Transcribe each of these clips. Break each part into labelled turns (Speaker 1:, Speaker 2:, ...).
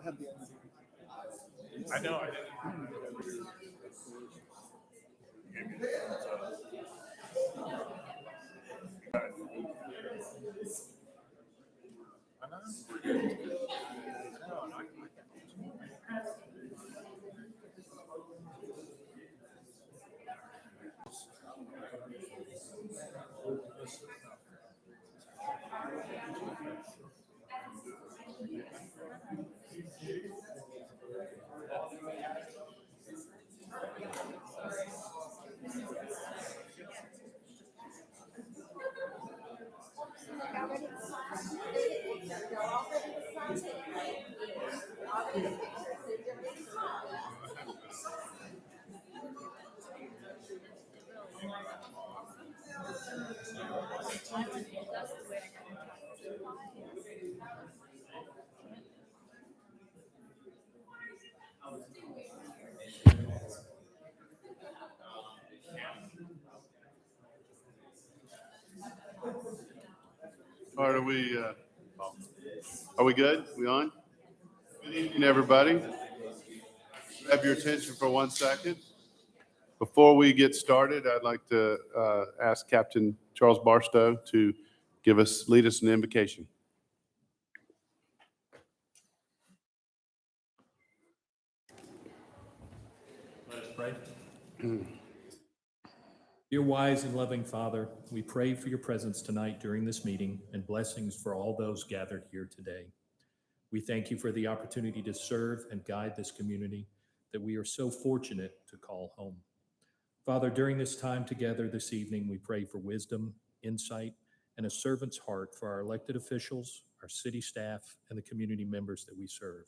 Speaker 1: I know. I didn't. All right, are we good? We on? Good evening, everybody. Have your attention for 1 second. Before we get started, I'd like to ask Captain Charles Barstow to lead us in the invocation.
Speaker 2: Let us pray. Dear wise and loving Father, we pray for your presence tonight during this meeting and blessings for all those gathered here today. We thank you for the opportunity to serve and guide this community that we are so fortunate to call home. Father, during this time together this evening, we pray for wisdom, insight, and a servant's heart for our elected officials, our city staff, and the community members that we serve.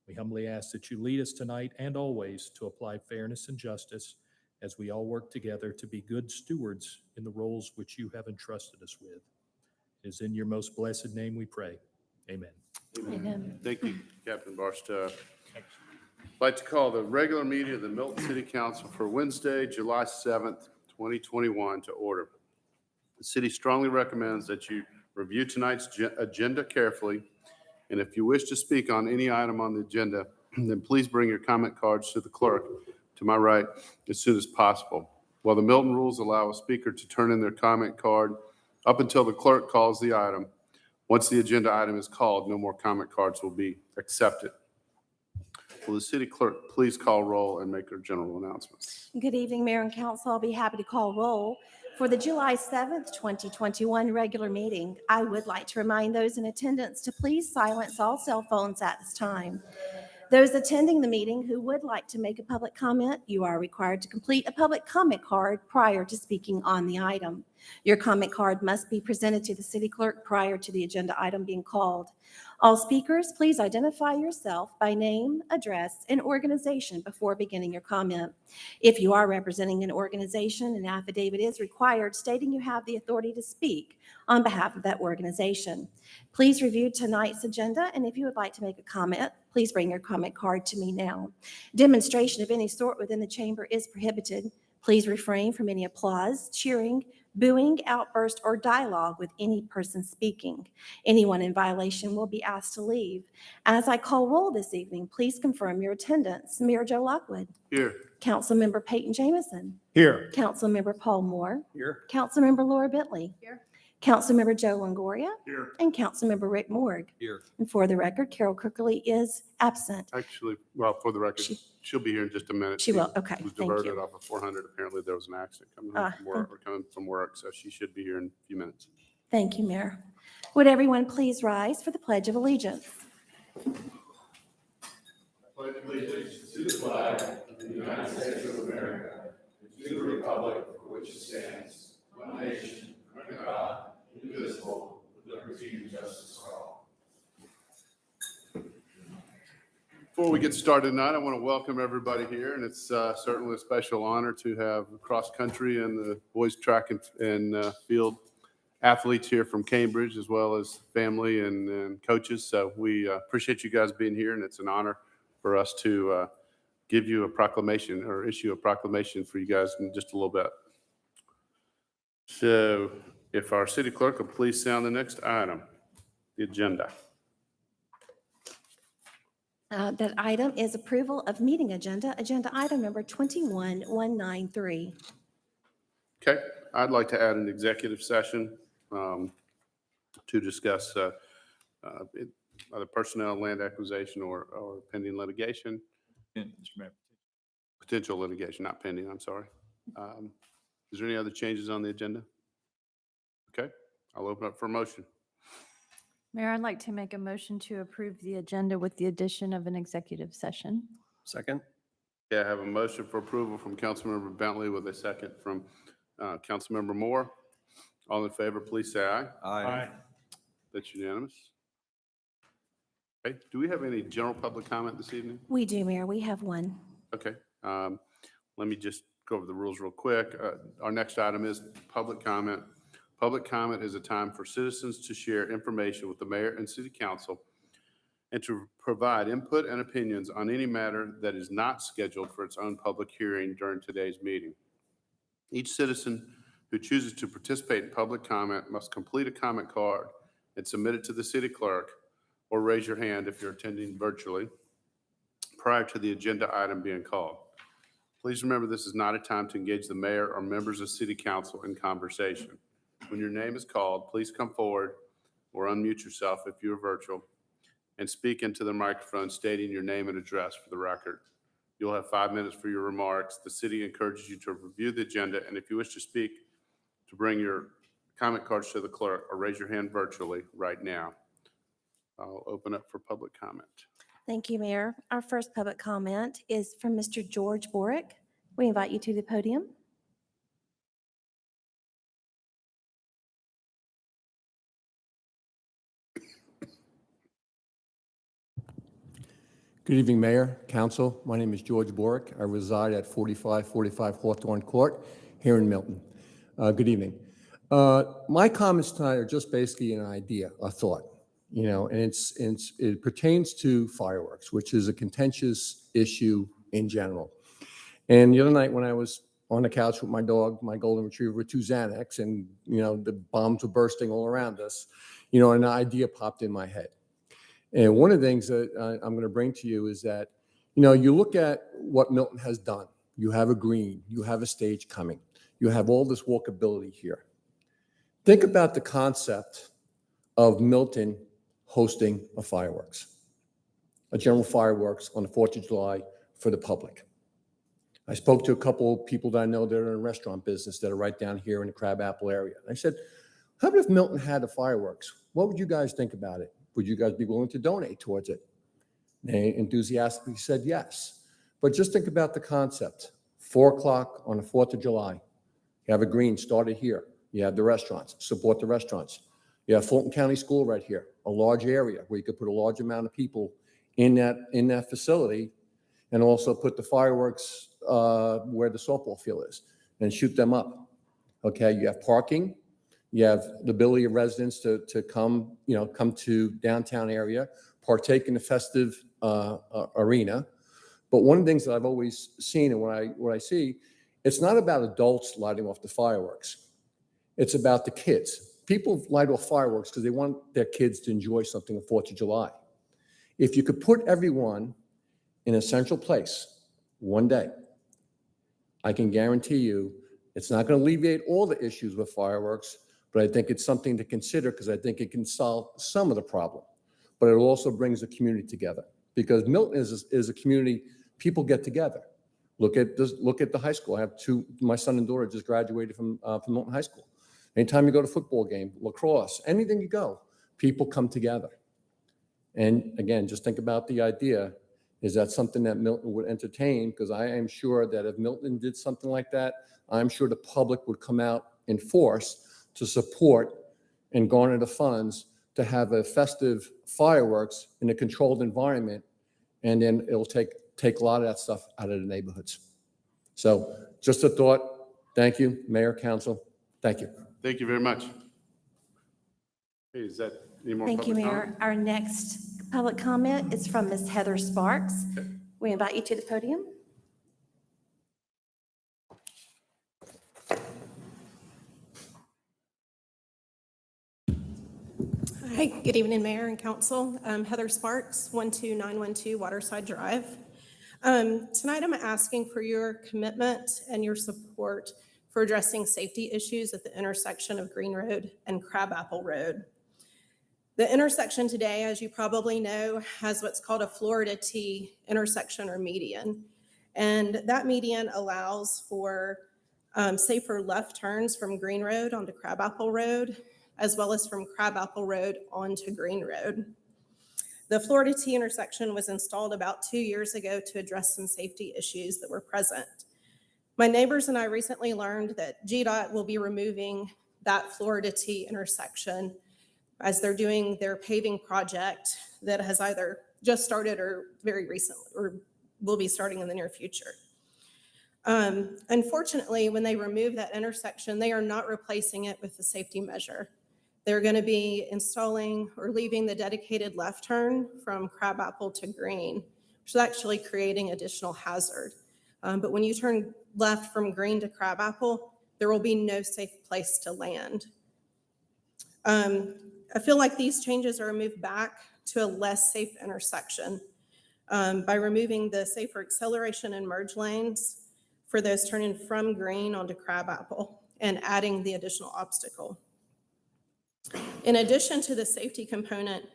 Speaker 2: We humbly ask that you lead us tonight and always to apply fairness and justice as we all work together to be good stewards in the roles which you have entrusted us with. It is in your most blessed name we pray. Amen.
Speaker 1: Amen. Thank you, Captain Barstow. I'd like to call the regular meeting of the Milton City Council for Wednesday, July 7th, 2021 to order. The city strongly recommends that you review tonight's agenda carefully, and if you wish to speak on any item on the agenda, then please bring your comment cards to the clerk to my right as soon as possible. While the Milton rules allow a speaker to turn in their comment card up until the clerk calls the item, once the agenda item is called, no more comment cards will be accepted. Will the city clerk please call roll and make her general announcements?
Speaker 3: Good evening, Mayor and Council. I'll be happy to call roll. For the July 7th, 2021 regular meeting, I would like to remind those in attendance to please silence all cell phones at this time. Those attending the meeting who would like to make a public comment, you are required to complete a public comment card prior to speaking on the item. Your comment card must be presented to the city clerk prior to the agenda item being called. All speakers, please identify yourself by name, address, and organization before beginning your comment. If you are representing an organization, an affidavit is required stating you have the authority to speak on behalf of that organization. Please review tonight's agenda, and if you would like to make a comment, please bring your comment card to me now. Demonstration of any sort within the chamber is prohibited. Please refrain from any applause, cheering, booing, outburst, or dialogue with any person speaking. Anyone in violation will be asked to leave. As I call roll this evening, please confirm your attendance. Mayor Joe Lockwood.
Speaker 1: Here.
Speaker 3: Councilmember Peyton Jamison.
Speaker 2: Here.
Speaker 3: Councilmember Paul Moore.
Speaker 2: Here.
Speaker 3: Councilmember Laura Bentley.
Speaker 4: Here.
Speaker 3: Councilmember Joe Longoria.
Speaker 1: Here.
Speaker 3: And Councilmember Rick Morg.
Speaker 2: Here.
Speaker 3: And for the record, Carol Kirkley is absent.
Speaker 1: Actually, well, for the record, she'll be here in just a minute.
Speaker 3: She will, okay,
Speaker 1: Was
Speaker 3: thank
Speaker 1: diverted
Speaker 3: you.
Speaker 1: off of 400. Apparently, there was an accident coming from work, so she should be here in a few minutes.
Speaker 3: Thank you, Mayor. Would everyone please rise for the Pledge of Allegiance?
Speaker 1: Pledge allegiance to the flag of the United States of America, and to the republic for which it stands, one nation, under God, indivisible, with liberty and justice for all. Before we get started tonight, I want to welcome everybody here, and it's certainly a special honor to have cross country and the boys track and field athletes here from Cambridge, as well as family and coaches. So we appreciate you guys being here, and it's an honor for us to give you a proclamation or issue a proclamation for you guys in just a little bit. So if our city clerk will please sound the next item, the agenda.
Speaker 3: That item is approval of meeting agenda, agenda item number 21193.
Speaker 1: Okay, I'd like to add an executive session to discuss either personnel, land acquisition, or pending litigation,
Speaker 4: Mr. Mayor.
Speaker 1: potential litigation, not pending, I'm sorry. Is there any other changes on the agenda? Okay, I'll open up for a motion.
Speaker 5: Mayor, I'd like to make a motion to approve the agenda with the addition of an executive session.
Speaker 4: Second?
Speaker 1: Okay, I have a motion for approval from Councilmember Bentley with a second from Councilmember Moore. All in favor, please say aye.
Speaker 4: Aye.
Speaker 1: That's unanimous. Okay, do we have any general public comment this evening?
Speaker 3: We do, Mayor. We have one.
Speaker 1: Okay, let me just go over the rules real quick. Our next item is public comment. Public comment is a time for citizens to share information with the mayor and city council and to provide input and opinions on any matter that is not scheduled for its own public hearing during today's meeting. Each citizen who chooses to participate in public comment must complete a comment card and submit it to the city clerk, or raise your hand if you're attending virtually prior to the agenda item being called. Please remember, this is not a time to engage the mayor or members of city council in conversation. When your name is called, please come forward or unmute yourself if you are virtual and speak into the microphone stating your name and address for the record. You'll have 5 minutes for your remarks. The city encourages you to review the agenda, and if you wish to speak, to bring your comment cards to the clerk or raise your hand virtually right now. I'll open up for public comment.
Speaker 3: Thank you, Mayor. Our first public comment is from Mr. George Borick. We invite you to the podium.
Speaker 6: Good evening, Mayor, Council. My name is George Borick. I reside at 4545 Hawthorne Court here in Milton. Good evening. My comments tonight are just basically an idea, a thought, and it pertains to fireworks, which is a contentious issue in general. And the other night when I was on the couch with my dog, my golden retriever with 2 Xanax, and, the bombs were bursting all around us, an idea popped in my head. And one of the things that I'm going to bring to you is that, you look at what Milton has done. You have a green, you have a stage coming, you have all this walkability here. Think about the concept of Milton hosting a general fireworks on the 4th of July for the public. I spoke to a couple of people that I know that are in the restaurant business that are right down here in the Crabapple area. And I said, how about if Milton had the fireworks? What would you guys think about it? Would you guys be willing to donate towards it? They enthusiastically said yes. But just think about the concept. 4 o'clock on the 4th of July. You have a green started here. You have the restaurants, support the restaurants. You have Fulton County School right here, a large area where you could put a large amount of people in that facility, and also put the fireworks where the softball field is and shoot them up. Okay, you have parking. You have the ability of residents to come to downtown area, partake in the festive arena. But one of the things that I've always seen and what I see, it's not about adults lighting off the fireworks. It's about the kids. People light off fireworks because they want their kids to enjoy something on 4th of July. If you could put everyone in a central place one day, I can guarantee you it's not going to alleviate all the issues with fireworks, but I think it's something to consider because I think it can solve some of the problem. But it also brings the community together because Milton is a community, people get together. Look at the high school. I have my son and daughter just graduated from Milton High School. Anytime you go to a football game, lacrosse, anything you go, people come together. And again, just think about the idea, is that something that Milton would entertain? Because I am sure that if Milton did something like that, I'm sure the public would come out in force to support and garner the funds to have a festive fireworks in a controlled environment, and then it'll take a lot of that stuff out of the neighborhoods. So just a thought. Thank you, Mayor, Council. Thank you.
Speaker 1: Thank you very much. Hey, is that any more
Speaker 3: Thank you,
Speaker 1: public
Speaker 3: Mayor.
Speaker 1: comment?
Speaker 3: Our next public comment is from Ms. Heather Sparks. We invite you to the podium.
Speaker 4: Hi, good evening, Mayor and Council. Heather Sparks, 12912 Waterside Drive. Tonight, I'm asking for your commitment and your support for addressing safety issues at the intersection of Green Road and Crabapple Road. The intersection today, as you probably know, has what's called a Florida T intersection or median. And that median allows for safer left turns from Green Road onto Crabapple Road, as well as from Crabapple Road onto Green Road. The Florida T intersection was installed about 2 years ago to address some safety issues that were present. My neighbors and I recently learned that GDOT will be removing that Florida T intersection as they're doing their paving project that has either just started or very recently, or will be starting in the near future. Unfortunately, when they remove that intersection, they are not replacing it with a safety measure. They're going to be installing or leaving the dedicated left turn from Crabapple to Green, which is actually creating additional hazard. But when you turn left from Green to Crabapple, there will be no safe place to land. I feel like these changes are a move back to a less safe intersection by removing the safer acceleration and merge lanes for those turning from Green onto Crabapple and adding the additional obstacle. In addition to the safety component,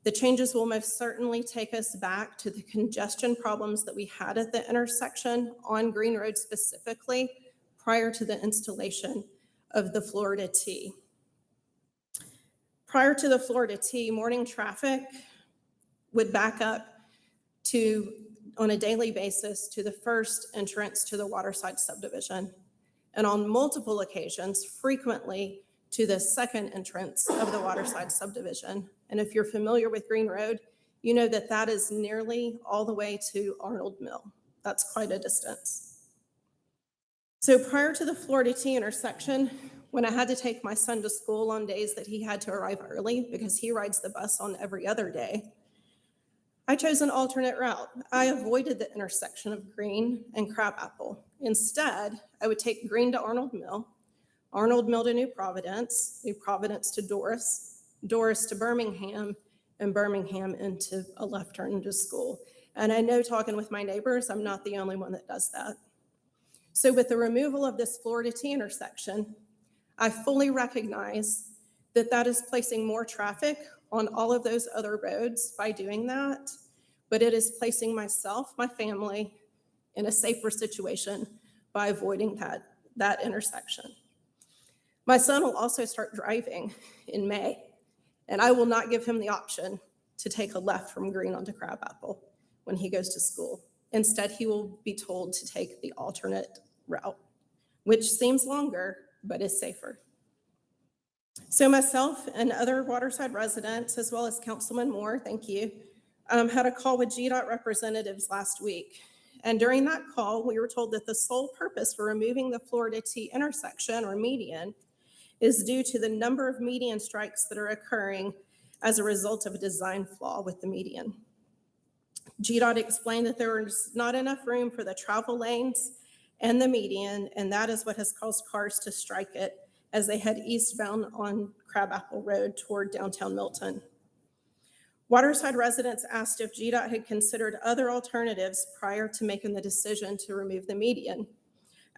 Speaker 4: the changes will most certainly take us back to the congestion problems that we had at the intersection on Green Road specifically prior to the installation of the Florida T. Prior to the Florida T, morning traffic would back up on a daily basis to the first entrance to the Waterside subdivision, and on multiple occasions, frequently to the second entrance of the Waterside subdivision. And if you're familiar with Green Road, you know that that is nearly all the way to Arnold Mill. That's quite a distance. So prior to the Florida T intersection, when I had to take my son to school on days that he had to arrive early because he rides the bus on every other day, I chose an alternate route. I avoided the intersection of Green and Crabapple. Instead, I would take Green to Arnold Mill to New Providence to Doris, Doris to Birmingham, and Birmingham into a left turn into school. And I know, talking with my neighbors, I'm not the only one that does that. So with the removal of this Florida T intersection, I fully recognize that that is placing more traffic on all of those other roads by doing that, but it is placing myself, my family, in a safer situation by avoiding that intersection. My son will also start driving in May, and I will not give him the option to take a left from Green onto Crabapple when he goes to school. Instead, he will be told to take the alternate route, which seems longer, but is safer. So myself and other Waterside residents, as well as Councilman Moore, thank you, had a call with GDOT representatives last week. And during that call, we were told that the sole purpose for removing the Florida T intersection or median is due to the number of median strikes that are occurring as a result of a design flaw with the median. GDOT explained that there was not enough room for the travel lanes and the median, and that is what has caused cars to strike it as they head eastbound on Crabapple Road toward downtown Milton. Waterside residents asked if GDOT had considered other alternatives prior to making the decision to remove the median,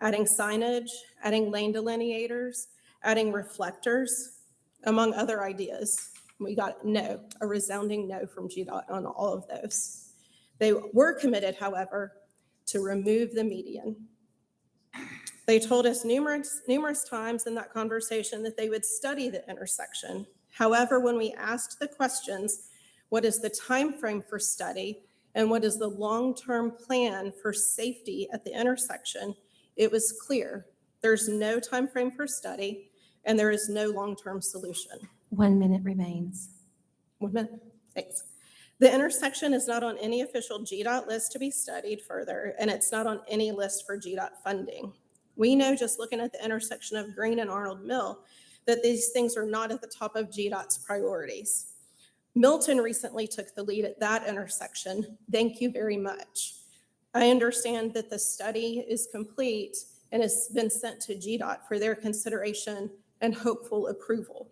Speaker 4: adding signage, adding lane delineators, adding reflectors, among other ideas. We got a resounding no from GDOT on all of those. They were committed, however, to remove the median. They told us numerous times in that conversation that they would study the intersection. However, when we asked the questions, what is the time frame for study and what is the long-term plan for safety at the intersection, it was clear there's no time frame for study and there is no long-term solution.
Speaker 3: 1 minute remains.
Speaker 4: 1 minute, thanks. The intersection is not on any official GDOT list to be studied further, and it's not on any list for GDOT funding. We know, just looking at the intersection of Green and Arnold Mill, that these things are not at the top of GDOT's priorities. Milton recently took the lead at that intersection. Thank you very much. I understand that the study is complete and has been sent to GDOT for their consideration and hopeful approval.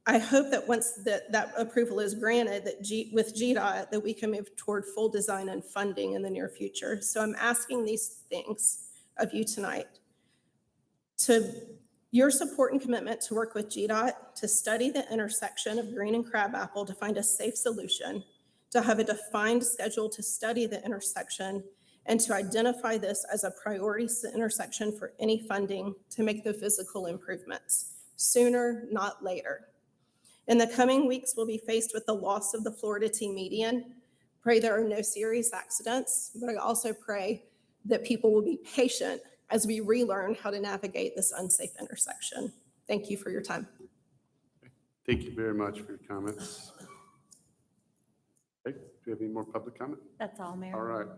Speaker 4: I hope that once that approval is granted, that with GDOT, that we can move toward full design and funding in the near future. So I'm asking these things of you tonight. To your support and commitment to work with GDOT, to study the intersection of Green and Crabapple to find a safe solution, to have a defined schedule to study the intersection, and to identify this as a priority intersection for any funding to make the physical improvements sooner, not later. In the coming weeks, we'll be faced with the loss of the Florida T median. Pray there are no serious accidents, but I also pray that people will be patient as we relearn how to navigate this unsafe intersection. Thank you for your time.
Speaker 1: Thank you very much for your comments. Okay, do you have any more public comment?
Speaker 3: That's all, Mayor.
Speaker 1: All right.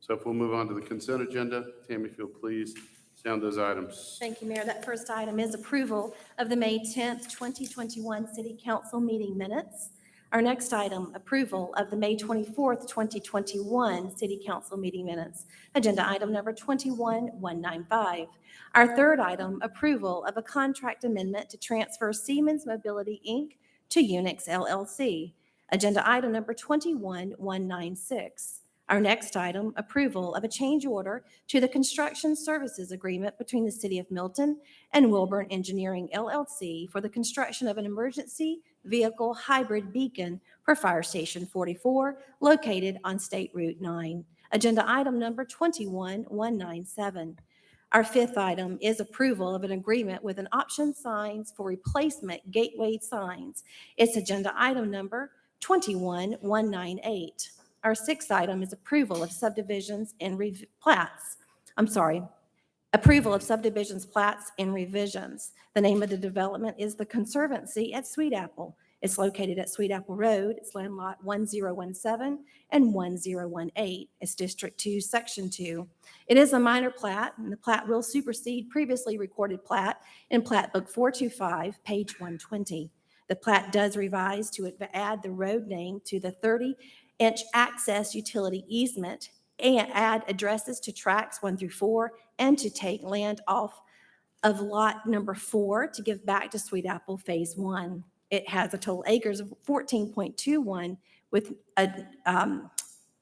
Speaker 1: So if we'll move on to the consent agenda, Tammy, if you'll please sound those items.
Speaker 3: Thank you, Mayor. That first item is approval of the May 10th, 2021 City Council meeting minutes. Our next item, approval of the May 24th, 2021 City Council meeting minutes. Agenda item number 21195. Our third item, approval of a contract amendment to transfer Siemens Mobility, Inc. to Unix LLC. Agenda item number 21196. Our next item, approval of a change order to the construction services agreement between the City of Milton and Wilburn Engineering LLC for the construction of an emergency vehicle hybrid beacon for Fire Station 44 located on State Route 9. Agenda item number 21197. Our fifth item is approval of an agreement with an Option Signs for replacement gateway signs. It's agenda item number 21198. Our sixth item is approval of subdivisions and plats. Approval of subdivisions, plats, and revisions. The name of the development is The Conservancy at Sweet Apple. It's located at Sweet Apple Road. It's land lot 1017 and 1018. It's District 2, Section 2. It is a minor plat, and the plat will supersede previously recorded plat in Plat Book 425, page 120. The plat does revise to add the road name to the 30-inch access utility easement and add addresses to tracks 1 through 4 and to take land off of lot number 4 to give back to Sweet Apple Phase 1. It has a total acres of 14.21 with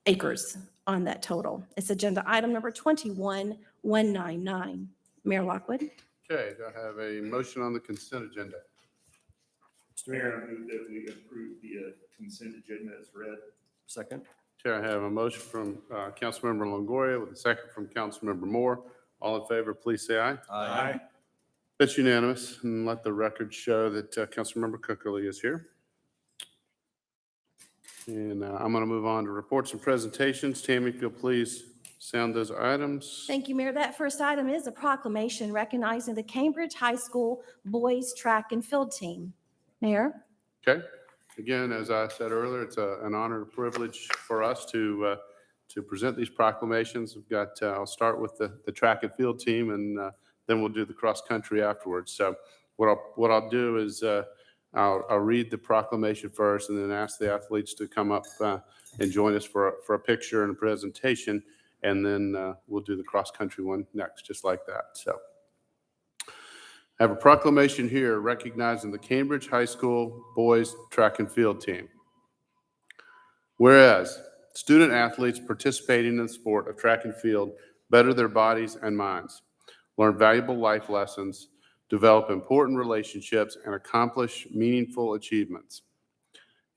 Speaker 3: acres on that total. It's agenda item number 21199. Mayor Lockwood.
Speaker 1: Okay, do I have a motion on the consent agenda?
Speaker 7: Mr. Mayor, I move that we approve the consent agenda as read.
Speaker 6: Second.
Speaker 1: Okay, I have a motion from Councilmember Longoria with a second from Councilmember Moore. All in favor, please say aye.
Speaker 7: Aye.
Speaker 1: That's unanimous, and let the record show that Councilmember Cookerly is here. And I'm going to move on to reports and presentations. Tammy, if you'll please sound those items.
Speaker 3: Thank you, Mayor. That first item is a proclamation recognizing the Cambridge High School boys track and field team. Mayor?
Speaker 1: Okay. Again, as I said earlier, it's an honor and privilege for us to present these proclamations. We've got, I'll start with the track and field team, and then we'll do the cross country afterwards. So what I'll do is I'll read the proclamation first, and then ask the athletes to come up and join us for a picture and a presentation, and then we'll do the cross country one next, just like that. So I have a proclamation here recognizing the Cambridge High School boys track and field team. Whereas student athletes participating in the sport of track and field better their bodies and minds, learn valuable life lessons, develop important relationships, and accomplish meaningful achievements.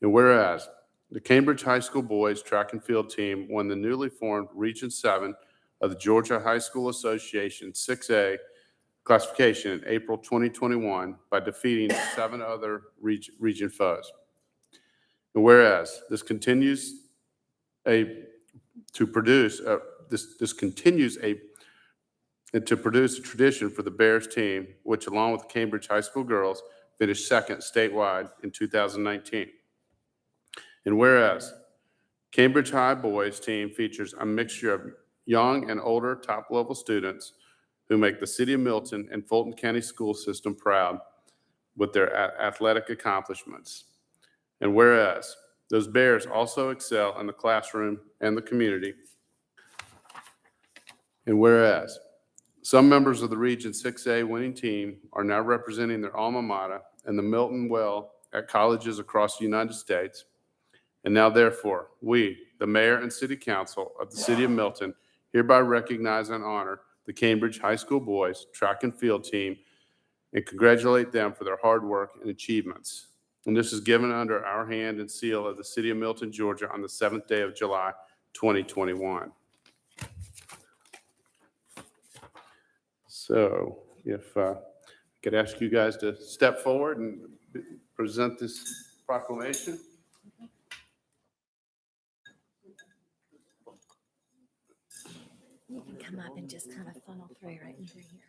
Speaker 1: And whereas the Cambridge High School boys track and field team won the newly formed Region 7 of the Georgia High School Association 6A classification in April 2021 by defeating 7 other region foes. And whereas this continues to produce a tradition for the Bears team, which along with the Cambridge High School girls finished second statewide in 2019. And whereas Cambridge High boys team features a mixture of young and older top-level students who make the City of Milton and Fulton County school system proud with their athletic accomplishments. And whereas those Bears also excel in the classroom and the community. And whereas some members of the Region 6A winning team are now representing their alma mater in the Milton Well at colleges across the United States. And now therefore, we, the mayor and city council of the city of Milton, hereby recognize and honor the Cambridge High School boys track and field team and congratulate them for their hard work and achievements. And this is given under our hand and seal of the city of Milton, Georgia on the 7th day of July, 2021. So if I could ask you guys to step forward and present this proclamation.
Speaker 3: You can come up and just kind of funnel through right in through here.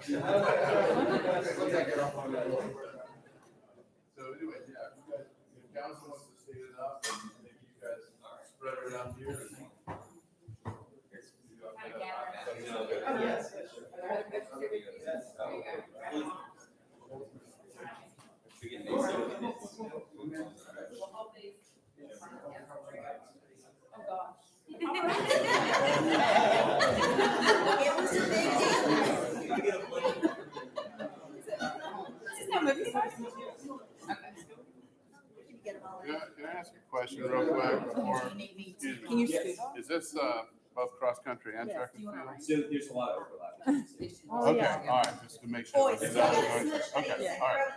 Speaker 1: So anyway, yeah, if council wants to stand it up, and maybe you guys spread it out here. Can I ask a question real quick before?
Speaker 8: Can you scoot?
Speaker 1: Is this both cross-country and track and field?
Speaker 7: So there's a lot of overlap.
Speaker 1: Okay, all right, just to make sure. Okay, all right.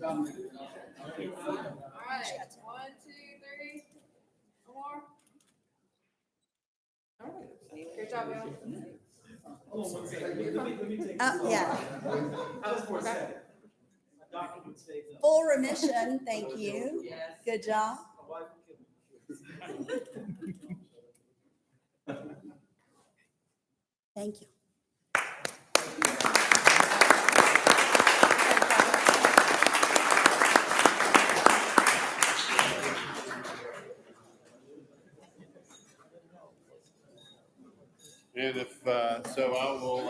Speaker 8: All right, 1, 2, 3. One more. All right, great job, y'all.
Speaker 9: Yeah, full remission, thank you. Good job. Thank you.
Speaker 1: And if, so I will,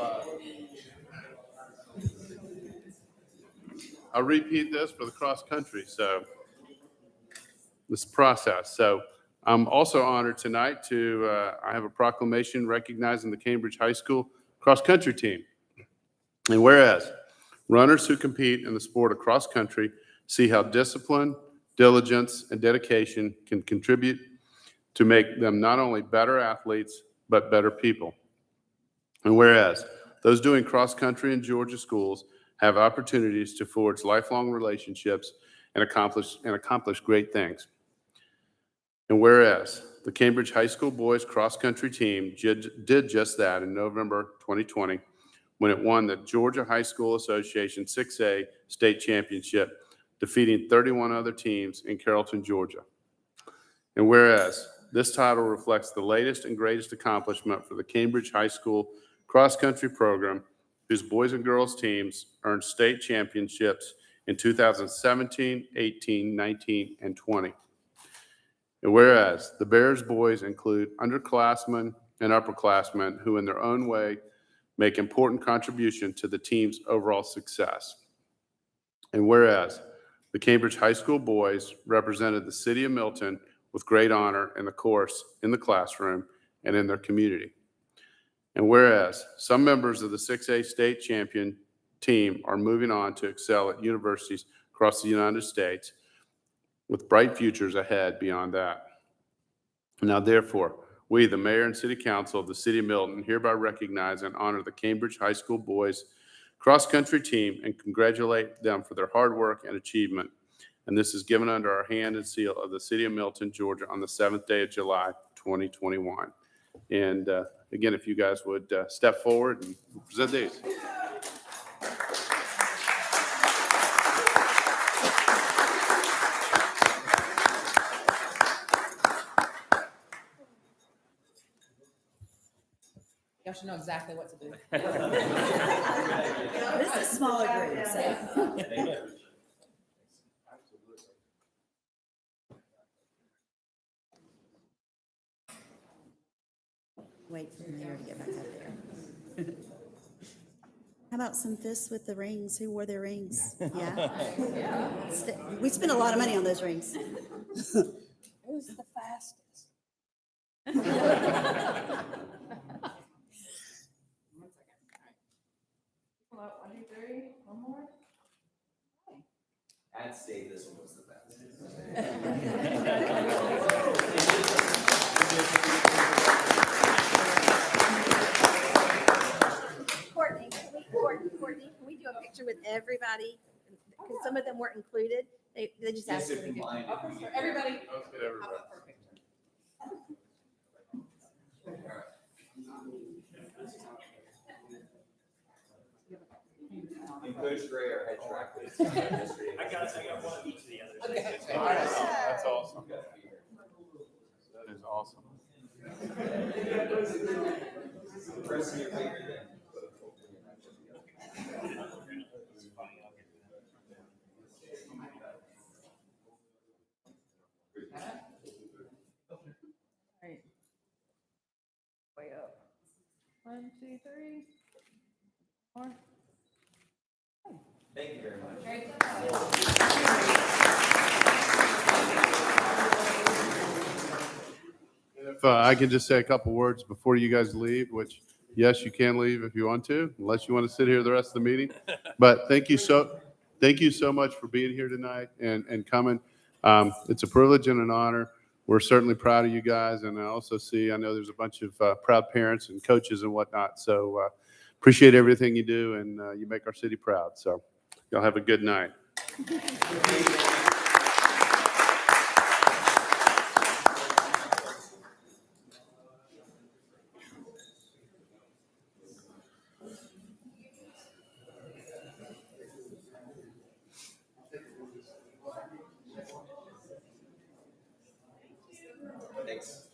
Speaker 1: I'll repeat this for the cross-country, so this process. So I'm also honored tonight to, I have a proclamation recognizing the Cambridge High School cross-country team. And whereas runners who compete in the sport of cross-country see how discipline, diligence, and dedication can contribute to make them not only better athletes, but better people. And whereas those doing cross-country in Georgia schools have opportunities to forge lifelong relationships and accomplish great things. And whereas the Cambridge High School boys cross-country team did just that in November 2020 when it won the Georgia High School Association 6A state championship, defeating 31 other teams in Carrollton, Georgia. And whereas this title reflects the latest and greatest accomplishment for the Cambridge High School cross-country program, whose boys and girls teams earned state championships in 2017, 18, 19, and 20. And whereas the Bears boys include underclassmen and upperclassmen who in their own way make important contribution to the team's overall success. And whereas the Cambridge High School boys represented the city of Milton with great honor in the course, in the classroom, and in their community. And whereas some members of the 6A state champion team are moving on to excel at universities across the United States with bright futures ahead beyond that. Now, therefore, we, the mayor and city council of the city of Milton, hereby recognize and honor the Cambridge High School boys cross-country team and congratulate them for their hard work and achievement. And this is given under our hand and seal of the city of Milton, Georgia on the 7th day of July, 2021. And again, if you guys would step forward and present these.
Speaker 8: Y'all should know exactly what to do.
Speaker 9: This is a smaller group, so. Wait for the mayor to get back up there. How about some fists with the rings? Who wore their rings? Yeah? We spent a lot of money on those rings.
Speaker 8: Who's the fastest? Pull up, 1, 2, 3, one more.
Speaker 10: I'd say this one was the best.
Speaker 3: Courtney, can we do a picture with everybody? Because some of them weren't included. They just asked.
Speaker 10: Yes, if you mind.
Speaker 8: Everybody.
Speaker 1: Let's get everybody.
Speaker 8: Hop up for a picture.
Speaker 10: And Coach Ray, our head track coach.
Speaker 7: I got one of each of the others.
Speaker 8: Okay.
Speaker 1: That's awesome. That is awesome.
Speaker 10: Pressing your finger then.
Speaker 8: Right. Way up. 1, 2, 3. More.
Speaker 10: Thank you very much.
Speaker 8: Very good.
Speaker 1: If I can just say a couple words before you guys leave, which, yes, you can leave if you want to, unless you want to sit here the rest of the meeting. But thank you so much for being here tonight and coming. It's a privilege and an honor. We're certainly proud of you guys. And I also I know there's a bunch of proud parents and coaches and whatnot. So appreciate everything you do, and you make our city proud. So y'all have a good night.
Speaker 10: Thanks.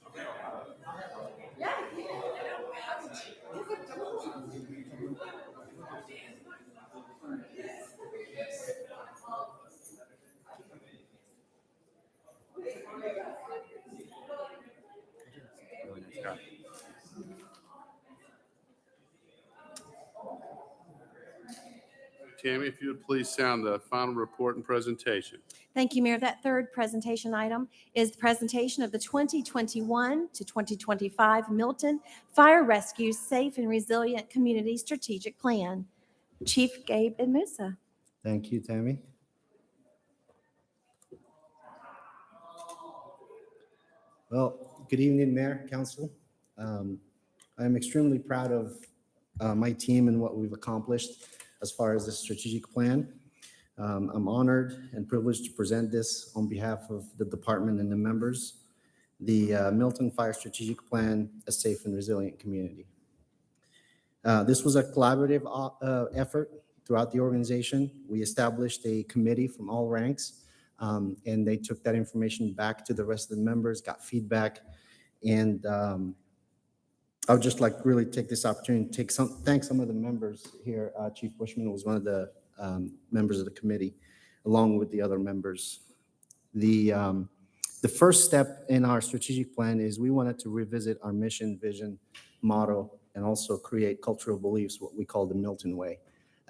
Speaker 1: Tammy, if you would please sound the final report and presentation.
Speaker 3: Thank you, Mayor. That third presentation item is the presentation of the 2021 to 2025 Milton Fire Rescue Safe and Resilient Community Strategic Plan. Chief Gabe Musa.
Speaker 11: Thank you, Tammy. Well, good evening, Mayor, Council. I'm extremely proud of my team and what we've accomplished as far as the strategic plan. I'm honored and privileged to present this on behalf of the department and the members, the Milton Fire Strategic Plan, a safe and resilient community. This was a collaborative effort throughout the organization. We established a committee from all ranks, and they took that information back to the rest of the members, got feedback, and I would just like really take this opportunity to thank some of the members here. Chief Bushman was one of the members of the committee, along with the other members. The first step in our strategic plan is we wanted to revisit our mission, vision, motto, and also create cultural beliefs, what we call the Milton Way.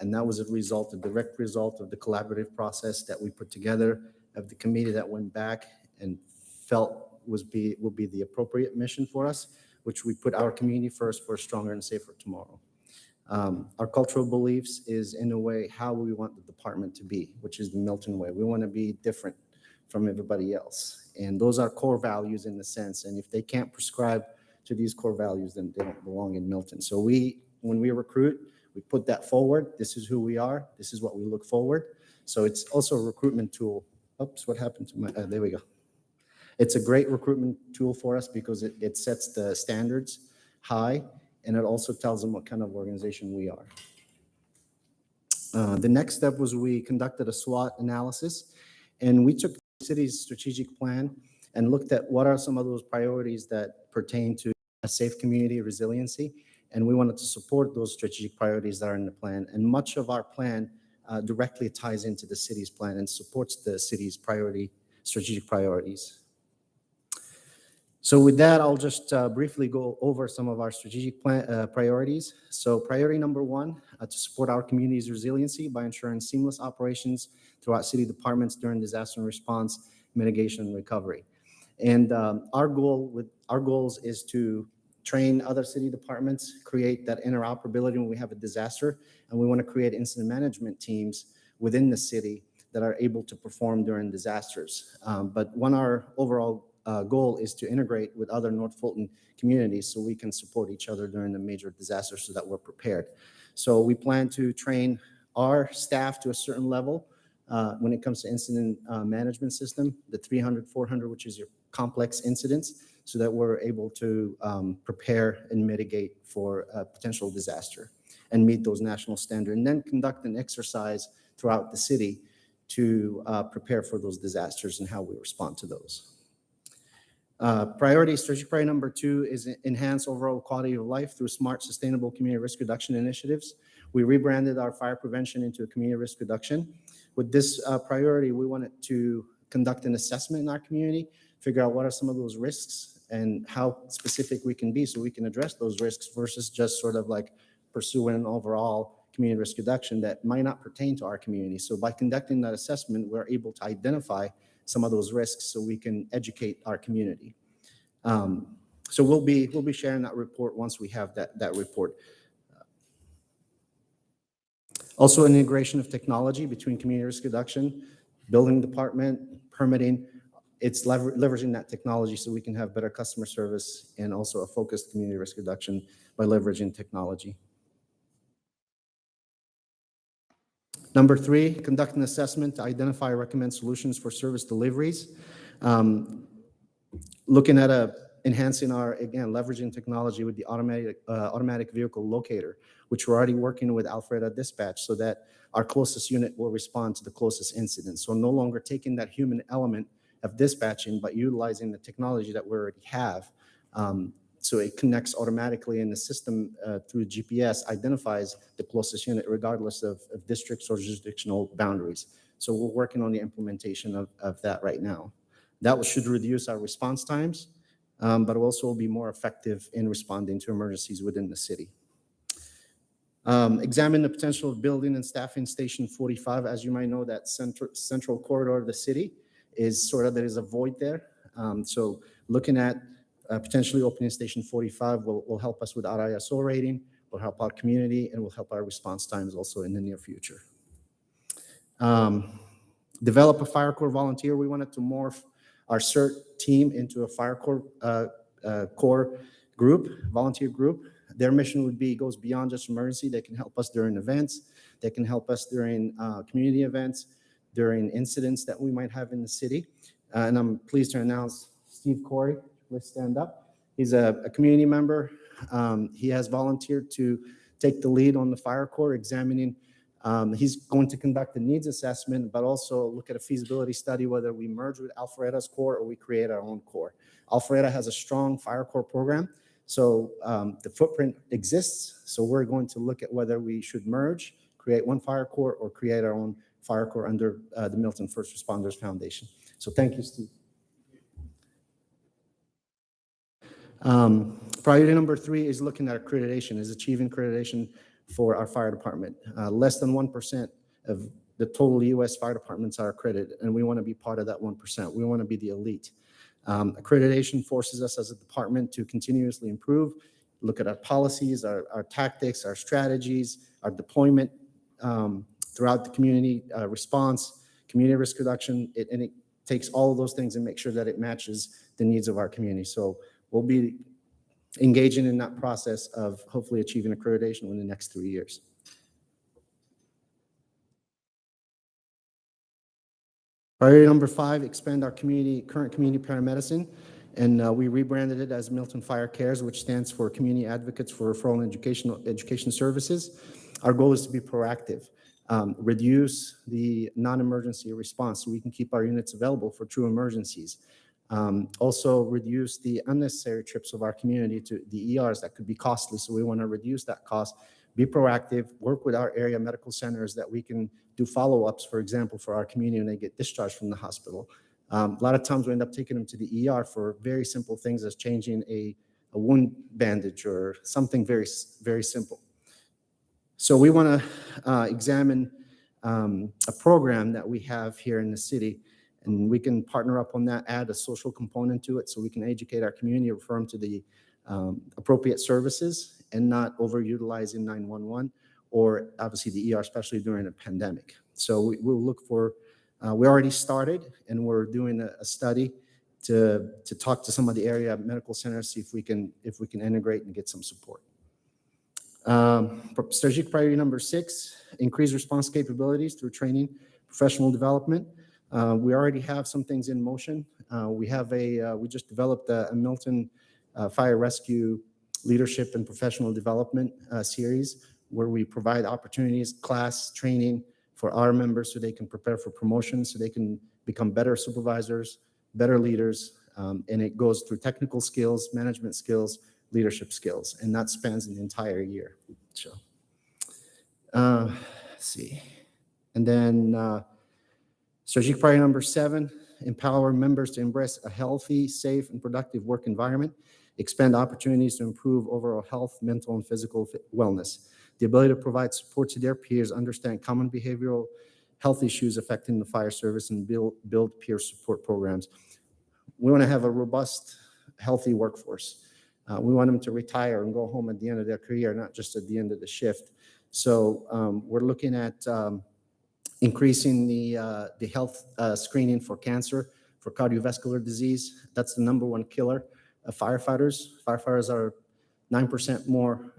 Speaker 11: And that was a direct result of the collaborative process that we put together, of the committee that went back and felt would be the appropriate mission for us, which we put our community first for a stronger and safer tomorrow. Our cultural beliefs is, in a way, how we want the department to be, which is the Milton Way. We want to be different from everybody else. And those are core values in the sense, and if they can't prescribe to these core values, then they don't belong in Milton. So when we recruit, we put that forward. This is who we are. This is what we look forward. So it's also a recruitment tool. Oops, what happened to my, there we go. It's a great recruitment tool for us because it sets the standards high, and it also tells them what kind of organization we are. The next step was we conducted a SWOT analysis, and we took the city's strategic plan and looked at what are some of those priorities that pertain to a safe community resiliency, And we wanted to support those strategic priorities that are in the plan. And much of our plan directly ties into the city's plan and supports the city's strategic priorities. So with that, I'll just briefly go over some of our strategic priorities. So priority number one, to support our community's resiliency by ensuring seamless operations throughout city departments during disaster response, mitigation, and recovery. And our goals is to train other city departments, create that interoperability when we have a disaster, and we want to create incident management teams within the city that are able to perform during disasters. But our overall goal is to integrate with other North Fulton communities so we can support each other during the major disasters so that we're prepared. So we plan to train our staff to a certain level when it comes to incident management system, the 300, 400, which is your complex incidents, so that we're able to prepare and mitigate for a potential disaster and meet those national standards, and then conduct an exercise throughout the city to prepare for those disasters and how we respond to those. Strategic priority number two is enhance overall quality of life through smart, sustainable community risk reduction initiatives. We rebranded our fire prevention into a community risk reduction. With this priority, we wanted to conduct an assessment in our community, figure out what are some of those risks and how specific we can be so we can address those risks versus just sort of like pursuing an overall community risk reduction that might not pertain to our community. So by conducting that assessment, we're able to identify some of those risks so we can educate our community. So we'll be sharing that report once we have that report. Also, integration of technology between community risk reduction, building department, permitting. It's leveraging that technology so we can have better customer service and also a focused community risk reduction by leveraging technology. Number three, conduct an assessment to identify and recommend solutions for service deliveries. Looking at enhancing leveraging technology with the automatic vehicle locator, which we're already working with Alfreda Dispatch so that our closest unit will respond to the closest incident. So no longer taking that human element of dispatching, but utilizing the technology that we already have. So it connects automatically in the system through GPS, identifies the closest unit regardless of districts or jurisdictional boundaries. So we're working on the implementation of that right now. That should reduce our response times, but also be more effective in responding to emergencies within the city. Examine the potential of building and staffing Station 45. As you might know, that central corridor of the city is there is a void there. So looking at potentially opening Station 45 will help us with our ISO rating, will help our community, and will help our response times also in the near future. Develop a fire corps volunteer. We wanted to morph our CERT team into a fire corps volunteer group. Their mission goes beyond just emergency. They can help us during events. They can help us during community events, during incidents that we might have in the city. And I'm pleased to announce Steve Corey. Let's stand up. He's a community member. He has volunteered to take the lead on the fire corps, examining. He's going to conduct a needs assessment, but also look at a feasibility study, whether we merge with Alfreda's corps or we create our own corps. Alfreda has a strong fire corps program, so the footprint exists. So we're going to look at whether we should merge, create one fire corps, or create our own fire corps under the Milton First Responders Foundation. So thank you, Steve. Priority number three is looking at accreditation, is achieving accreditation for our fire department. Less than 1% of the total U.S. fire departments are accredited, and we want to be part of that 1%. We want to be the elite. Accreditation forces us as a department to continuously improve, look at our policies, our tactics, our strategies, our deployment throughout the community response, community risk reduction, and it takes all of those things and make sure that it matches the needs of our community. So we'll be engaging in that process of hopefully achieving accreditation in the next 3 years. Priority number 5, expand our current community paramedicine. And we rebranded it as Milton Fire Cares, which stands for Community Advocates for Referral and Education Services. Our goal is to be proactive, reduce the non-emergency response so we can keep our units available for true emergencies. Also reduce the unnecessary trips of our community to the ERs that could be costly. So we want to reduce that cost, be proactive, work with our area medical centers that we can do follow-ups, for example, for our community when they get discharged from the hospital. A lot of times we end up taking them to the ER for very simple things as changing a wound bandage or something very, very simple. So we want to examine a program that we have here in the city, and we can partner up on that, add a social component to it so we can educate our community, refer them to the appropriate services and not overutilizing 911 or obviously the ER, especially during a pandemic. So we'll look for, we already started and we're doing a study to talk to some of the area medical centers, see if we can integrate and get some support. Strategic priority number 6, increase response capabilities through training, professional development. We already have some things in motion. We just developed a Milton Fire Rescue Leadership and Professional Development series where we provide opportunities, class training for our members so they can prepare for promotions, so they can become better supervisors, better leaders, and it goes through technical skills, management skills, leadership skills, and that spans an entire year. So, let's see. And then strategic priority number 7, empower members to embrace a healthy, safe, and productive work environment, expand opportunities to improve overall health, mental, and physical wellness. The ability to provide support to their peers, understand common behavioral health issues affecting the fire service, and build peer support programs. We want to have a robust, healthy workforce. We want them to retire and go home at the end of their career, not just at the end of the shift. So we're looking at increasing the health screening for cancer, for cardiovascular disease. That's the #1 killer of firefighters. Firefighters are 9% more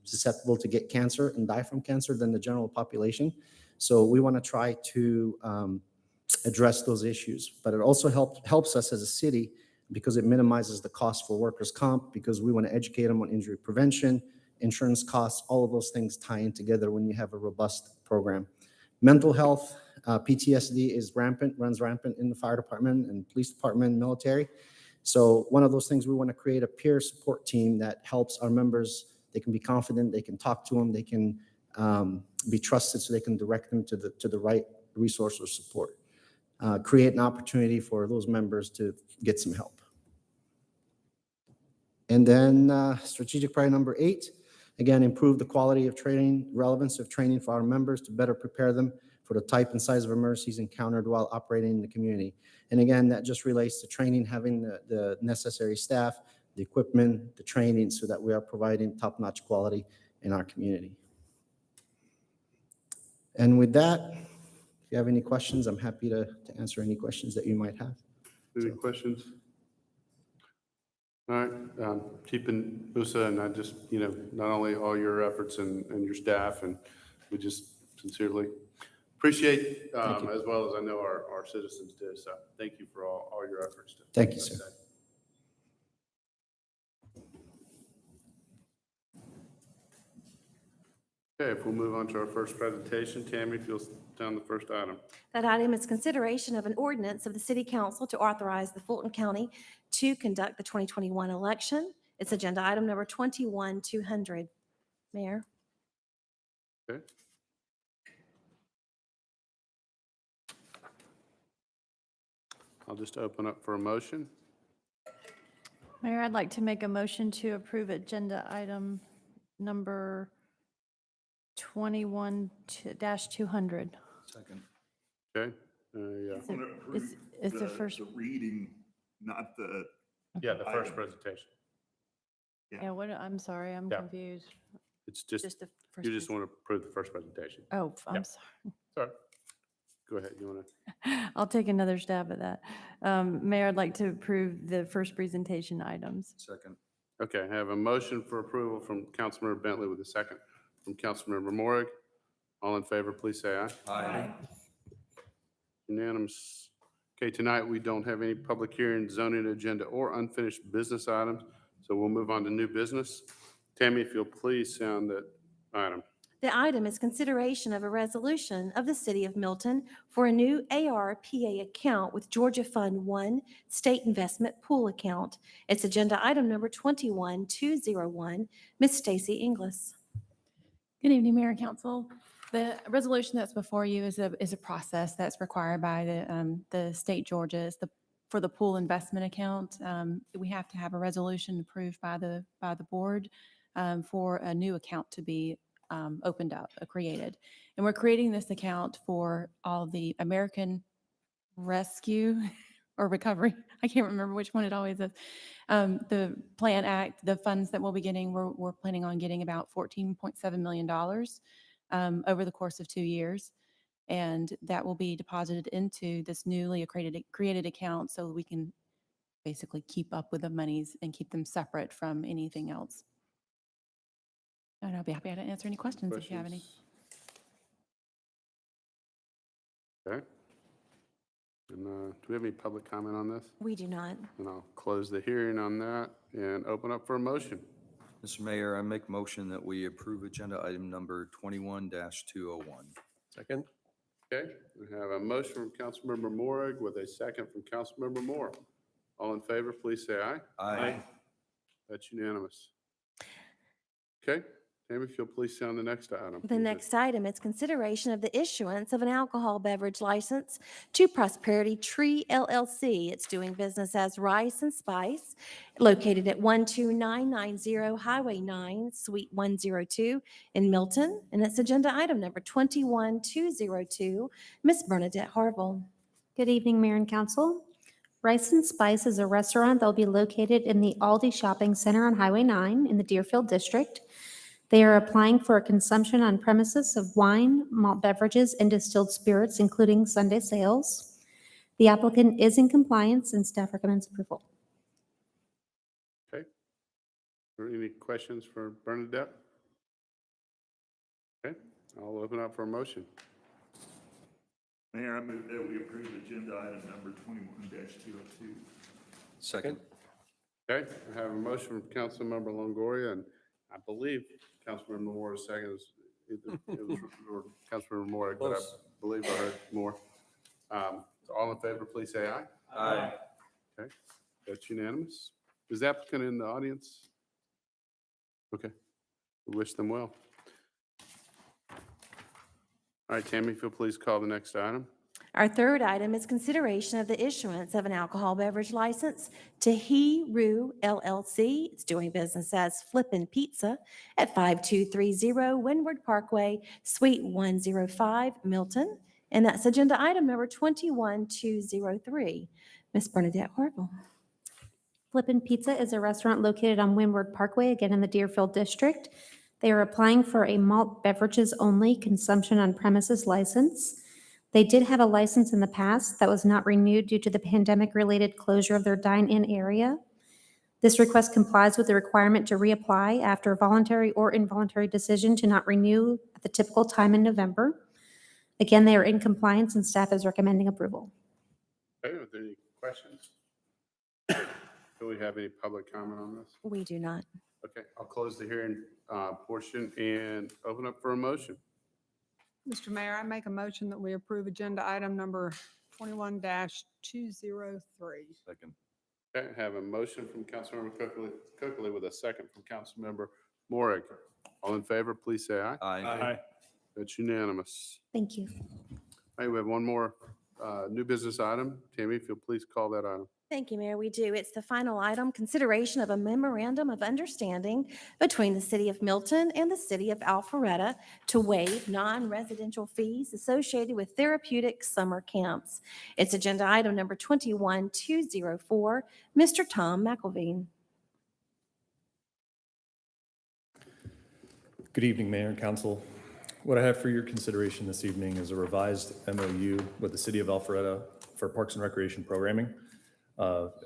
Speaker 11: susceptible to get cancer and die from cancer than the general population. So we want to try to address those issues. But it also helps us as a city because it minimizes the cost for workers' comp, because we want to educate them on injury prevention, insurance costs, all of those things tie in together when you have a robust program. Mental health, PTSD runs rampant in the fire department and police department, military. So one of those things, we want to create a peer support team that helps our members. They can be confident, they can talk to them, they can be trusted, so they can direct them to the right resource or support. Create an opportunity for those members to get some help. And then strategic priority number 8, again, improve the quality of training, relevance of training for our members to better prepare them for the type and size of emergencies encountered while operating in the community. And again, that just relates to training, having the necessary staff, the equipment, the training, so that we are providing top-notch quality in our community. And with that, if you have any questions, I'm happy to answer any questions that you might have.
Speaker 1: Any questions? All right, Chief and Musa, and I just, not only all your efforts and your staff, and we just sincerely appreciate, as well as I know our citizens do. So thank you for all your efforts.
Speaker 11: Thank you, sir.
Speaker 1: Okay, if we'll move on to our first presentation, Tammy, if you'll down the first item.
Speaker 3: That item is consideration of an ordinance of the City Council to authorize the Fulton County to conduct the 2021 election. It's agenda item number 21-200. Mayor.
Speaker 1: Okay. I'll just open up for a motion.
Speaker 5: Mayor, I'd like to make a motion to approve agenda item number 21-200.
Speaker 7: Second.
Speaker 1: Okay. Yeah.
Speaker 5: It's the first.
Speaker 7: The reading, not the.
Speaker 1: Yeah, the first
Speaker 7: item.
Speaker 1: presentation.
Speaker 5: Yeah, I'm sorry, I'm
Speaker 1: Yeah.
Speaker 5: confused.
Speaker 1: It's just,
Speaker 5: the first.
Speaker 1: you just want to approve the first presentation.
Speaker 5: Oh,
Speaker 1: Yeah.
Speaker 5: I'm sorry.
Speaker 1: Sorry. Go ahead. You want to?
Speaker 5: I'll take another stab at that. Mayor, I'd like to approve the first presentation items.
Speaker 7: Second.
Speaker 1: Okay, I have a motion for approval from Councilmember Bentley with a second from Councilmember Morrig. All in favor, please say aye.
Speaker 10: Aye.
Speaker 1: Unanimous. Okay, tonight we don't have any public hearing, zoning agenda, or unfinished business items, so we'll move on to new business. Tammy, if you'll please sound that item.
Speaker 3: The item is consideration of a resolution of the City of Milton for a new ARPA account with Georgia Fund 1 State Investment Pool Account. It's agenda item number 21201. Ms. Stacy Inglis.
Speaker 12: Good evening, Mayor and Council. The resolution that's before you is a process that's required by the state Georgia. It's for the pool investment account. We have to have a resolution approved by the board for a new account to be opened up, created. And we're creating this account for all the American Rescue or Recovery. I can't remember which one it always is. The Plan Act, the funds that we'll be getting, we're planning on getting about $14.7 million over the course of 2 years. And that will be deposited into this newly created account so we can basically keep up with the monies and keep them separate from anything else. And I'll be happy to answer any questions if you have any.
Speaker 1: Okay. And do we have any public comment on this?
Speaker 3: We do not.
Speaker 1: And I'll close the hearing on that and open up for a motion.
Speaker 10: Mr. Mayor, I make motion that we approve agenda item number 21-201.
Speaker 6: Second?
Speaker 1: Okay, we have a motion from Councilmember Morrig with a second from Councilmember Moore. All in favor, please say aye.
Speaker 10: Aye.
Speaker 1: That's unanimous. Okay, Tammy, if you'll please say on the next item.
Speaker 3: The next item is consideration of the issuance of an alcohol beverage license to Prosperity Tree LLC. It's doing business as Rice and Spice, located at 12990 Highway 9, Suite 102 in Milton. And it's agenda item number 21202. Ms. Bernadette Harville.
Speaker 13: Good evening, Mayor and Council. Rice and Spice is a restaurant that will be located in the Aldi Shopping Center on Highway 9 in the Deerfield District. They are applying for a consumption on premises of wine, malt beverages, and distilled spirits, including Sunday sales. The applicant is in compliance and staff recommends approval.
Speaker 1: Okay. Are there any questions for Bernadette? Okay, I'll open up for a motion.
Speaker 7: Mayor, I move that we approve agenda item number 21-202.
Speaker 10: Second.
Speaker 1: Okay, I have a motion from Councilmember Longoria, and I believe Councilmember Moore's second is either, it was or Councilmember Moore, but I believe I heard more. So all in favor, please say aye.
Speaker 10: Aye.
Speaker 1: Okay, that's unanimous. Is the applicant in the audience? Okay, we wish them well. All right, Tammy, if you'll please call the next item.
Speaker 3: Our third item is consideration of the issuance of an alcohol beverage license to He Roo LLC. It's doing business as Flippin' Pizza at 5230 Windward Parkway, Suite 105, Milton. And that's agenda item number 21203. Ms. Bernadette Harville.
Speaker 13: Flippin' Pizza is a restaurant located on Windward Parkway, again in the Deerfield District. They are applying for a malt beverages only consumption on premises license. They did have a license in the past that was not renewed due to the pandemic-related closure of their dine-in area. This request complies with the requirement to reapply after a voluntary or involuntary decision to not renew at the typical time in November. Again, they are in compliance and staff is recommending approval.
Speaker 1: Okay, are there any questions? Do we have any public comment on this?
Speaker 3: We do not.
Speaker 1: Okay, I'll close the hearing portion and open up for a motion.
Speaker 8: Mr. Mayor, I make a motion that we approve agenda item number 21-203.
Speaker 10: Second.
Speaker 1: Okay, I have a motion from Councilmember Coakley with a second from Councilmember Morrig. All in favor, please say aye.
Speaker 10: Aye.
Speaker 1: That's unanimous.
Speaker 13: Thank you.
Speaker 1: All right, we have one more new business item. Tammy, if you'll please call that item.
Speaker 3: Thank you, Mayor. We do. It's the final item, consideration of a memorandum of understanding between the City of Milton and the City of Alpharetta to waive non-residential fees associated with therapeutic summer camps. It's agenda item number 21204. Mr. Tom McElveen.
Speaker 2: Good evening, Mayor and Council. What I have for your consideration this evening is a revised MOU with the City of Alpharetta for Parks and Recreation Programming.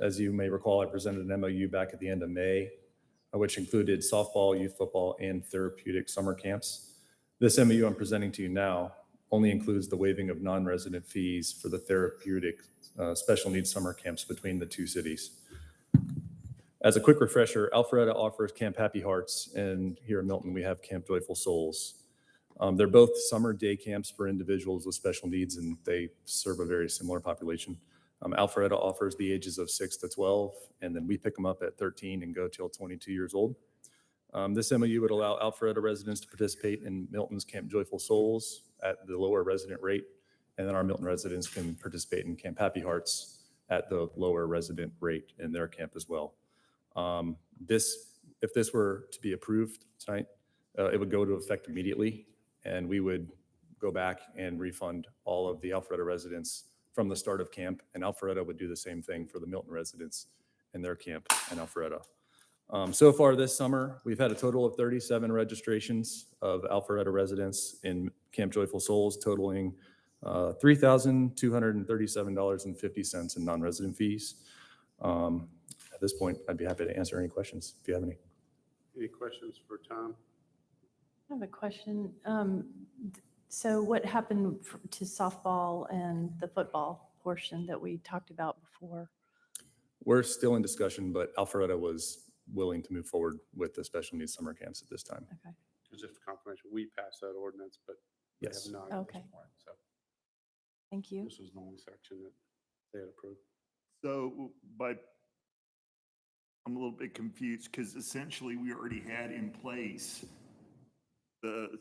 Speaker 2: As you may recall, I presented an MOU back at the end of May, which included softball, youth football, and therapeutic summer camps. This MOU I'm presenting to you now only includes the waiving of non-resident fees for the therapeutic special needs summer camps between the two cities. As a quick refresher, Alpharetta offers Camp Happy Hearts, and here in Milton, we have Camp Joyful Souls.
Speaker 14: They're both summer day camps for individuals with special needs, and they serve a very similar population. Alpharetta offers the ages of 6 to 12, and then we pick them up at 13 and go till 22 years old. This MOU would allow Alpharetta residents to participate in Milton's Camp Joyful Souls at the lower resident rate, and then our Milton residents can participate in Camp Happy Hearts at the lower resident rate in their camp as well. If this were to be approved tonight, it would go into effect immediately, and we would go back and refund all of the Alpharetta residents from the start of camp, and Alpharetta would do the same thing for the Milton residents in their camp in Alpharetta. So far this summer, we've had a total of 37 registrations of Alpharetta residents in Camp Joyful Souls, totaling $3,237.50 in non-resident fees. At this point, I'd be happy to answer any questions if you have any.
Speaker 1: Any questions for Tom?
Speaker 5: I have a question. So what happened to softball and the football portion that we talked about before?
Speaker 14: We're still in discussion, but Alpharetta was willing to move forward with the special needs summer camps at this time.
Speaker 5: Okay.
Speaker 1: Just for confirmation, we passed that ordinance, but we have
Speaker 14: Yes.
Speaker 1: not at this
Speaker 5: Okay.
Speaker 1: point. So
Speaker 5: Thank you.
Speaker 1: this was the only section that they had approved.
Speaker 7: So, but I'm a little bit confused because essentially we already had in place the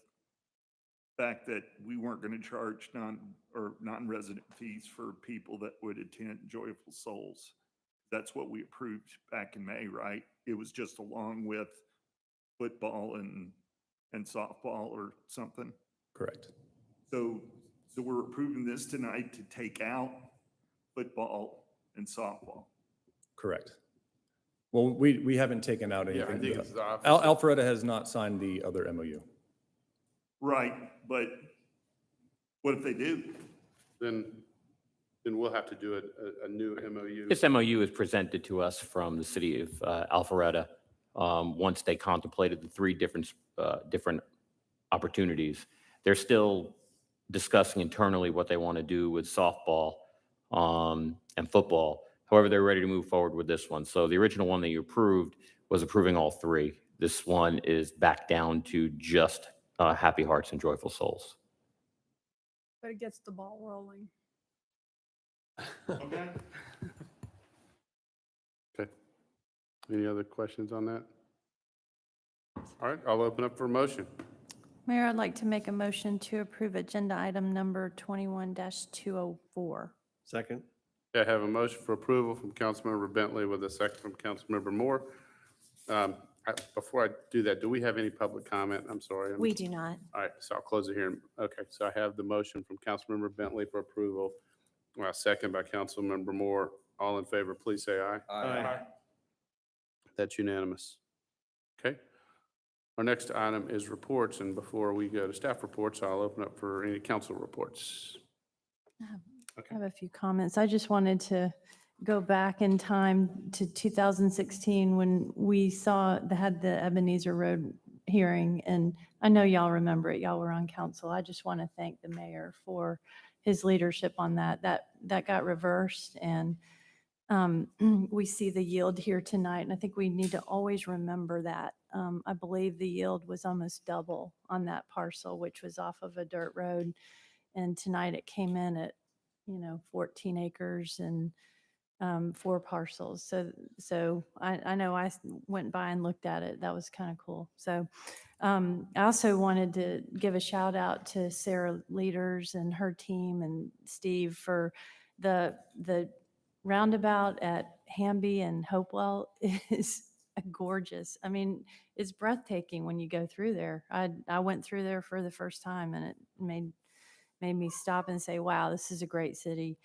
Speaker 7: fact that we weren't going to charge non-resident fees for people that would attend Joyful Souls. That's what we approved back in May, right? It was just along with football and softball or something.
Speaker 14: Correct.
Speaker 7: So we're approving this tonight to take out football and softball.
Speaker 14: Correct. Well, we haven't taken out
Speaker 1: Yeah, I
Speaker 14: anything.
Speaker 1: think it's the opposite.
Speaker 14: Alpharetta has not signed the other MOU.
Speaker 7: Right, but what if they do?
Speaker 1: Then we'll have to do a new MOU.
Speaker 15: This MOU is presented to us from the city of Alpharetta. Once they contemplated the three different opportunities, they're still discussing internally what they want to do with softball and football. However, they're ready to move forward with this one. So the original one that you approved was approving all three. This one is back down to just Happy Hearts and Joyful Souls.
Speaker 8: But it gets the ball rolling.
Speaker 7: Okay.
Speaker 1: Okay. Any other questions on that? All right, I'll open up for a motion.
Speaker 5: Mayor, I'd like to make a motion to approve agenda item number 21-204.
Speaker 16: Second.
Speaker 1: I have a motion for approval from Councilmember Bentley with a second from Councilmember Moore. Before I do that, do we have any public comment? I'm sorry.
Speaker 3: We do not.
Speaker 1: All right, so I'll close it here. Okay, so I have the motion from Councilmember Bentley for approval. Second by Councilmember Moore. All in favor, please say aye.
Speaker 16: Aye.
Speaker 1: That's unanimous. Okay. Our next item is reports, and before we go to staff reports, I'll open up for any council reports.
Speaker 5: I have a few comments. I just wanted to go back in time to 2016 when we had the Ebenezer Road hearing, and I know y'all remember it. Y'all were on council. I just want to thank the mayor for his leadership on that. That got reversed, and we see the yield here tonight, and I think we need to always remember that. I believe the yield was almost double on that parcel, which was off of a dirt road, and tonight it came in at 14 acres and 4 parcels. So I know I went by and looked at it. That was kind of cool. So I also wanted to give a shout out to Sarah Leaders and her team and Steve for the roundabout at Hamby and Hopewell is gorgeous. I mean, it's breathtaking when you go through there. I went through there for the first time, and it made me stop and say, wow, this is a great city.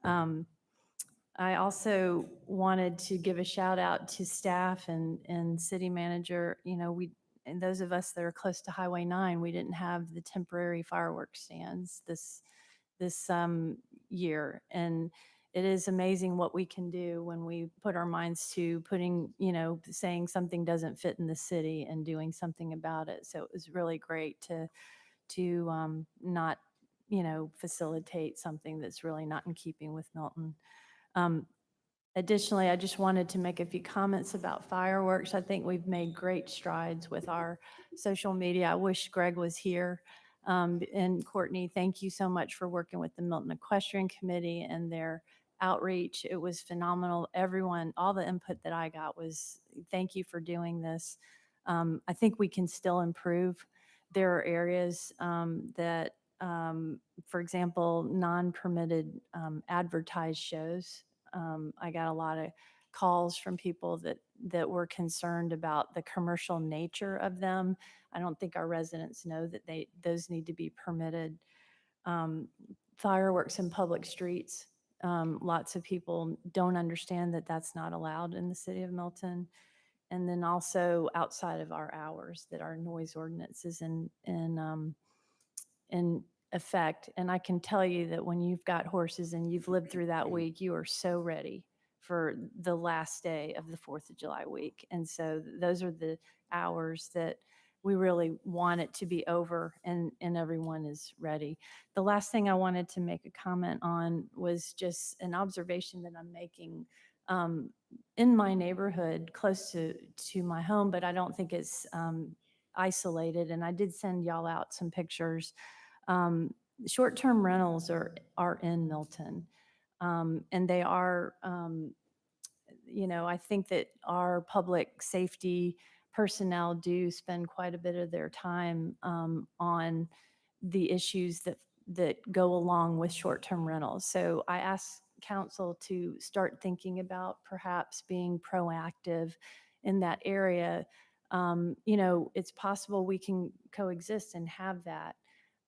Speaker 5: I also wanted to give a shout out to staff and city manager. And those of us that are close to Highway 9, we didn't have the temporary fireworks stands this year. And it is amazing what we can do when we put our minds to saying something doesn't fit in the city and doing something about it. So it was really great to not facilitate something that's really not in keeping with Milton. Additionally, I just wanted to make a few comments about fireworks. I think we've made great strides with our social media. I wish Greg was here. And Courtney, thank you so much for working with the Milton Equestrian Committee and their outreach. It was phenomenal. Everyone, all the input that I got was, thank you for doing this. I think we can still improve. There are areas that, for example, non-permitted advertised shows. I got a lot of calls from people that were concerned about the commercial nature of them. I don't think our residents know that those need to be permitted. Fireworks in public streets. Lots of people don't understand that that's not allowed in the city of Milton. And then also outside of our hours, that our noise ordinance is in effect. And I can tell you that when you've got horses and you've lived through that week, you are so ready for the last day of the 4th of July week. And so those are the hours that we really want it to be over and everyone is ready. The last thing I wanted to make a comment on was just an observation that I'm making in my neighborhood close to my home, but I don't think it's isolated. And I did send y'all out some pictures. Short-term rentals are in Milton. And they are, I think that our public safety personnel do spend quite a bit of their time on the issues that go along with short-term rentals. So I asked council to start thinking about perhaps being proactive in that area. It's possible we can coexist and have that.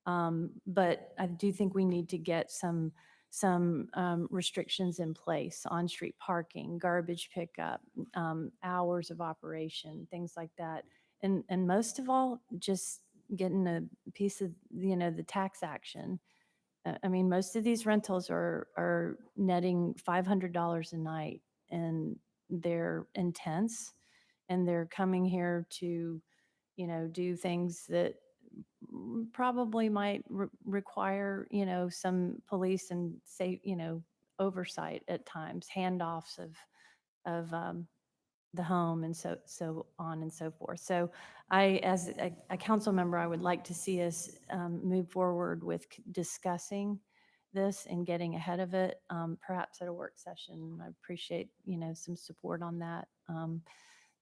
Speaker 5: But I do think we need to get some restrictions in place: on-street parking, garbage pickup, hours of operation, things like that. And most of all, just getting a piece of, the tax action. I mean, most of these rentals are netting $500 a night, and they're intense, and they're coming here to, do things that probably might require, some police and oversight at times, handoffs of the home, and so on and so forth. So as a council member, I would like to see us move forward with discussing this and getting ahead of it, perhaps at a work session. I appreciate, some support on that.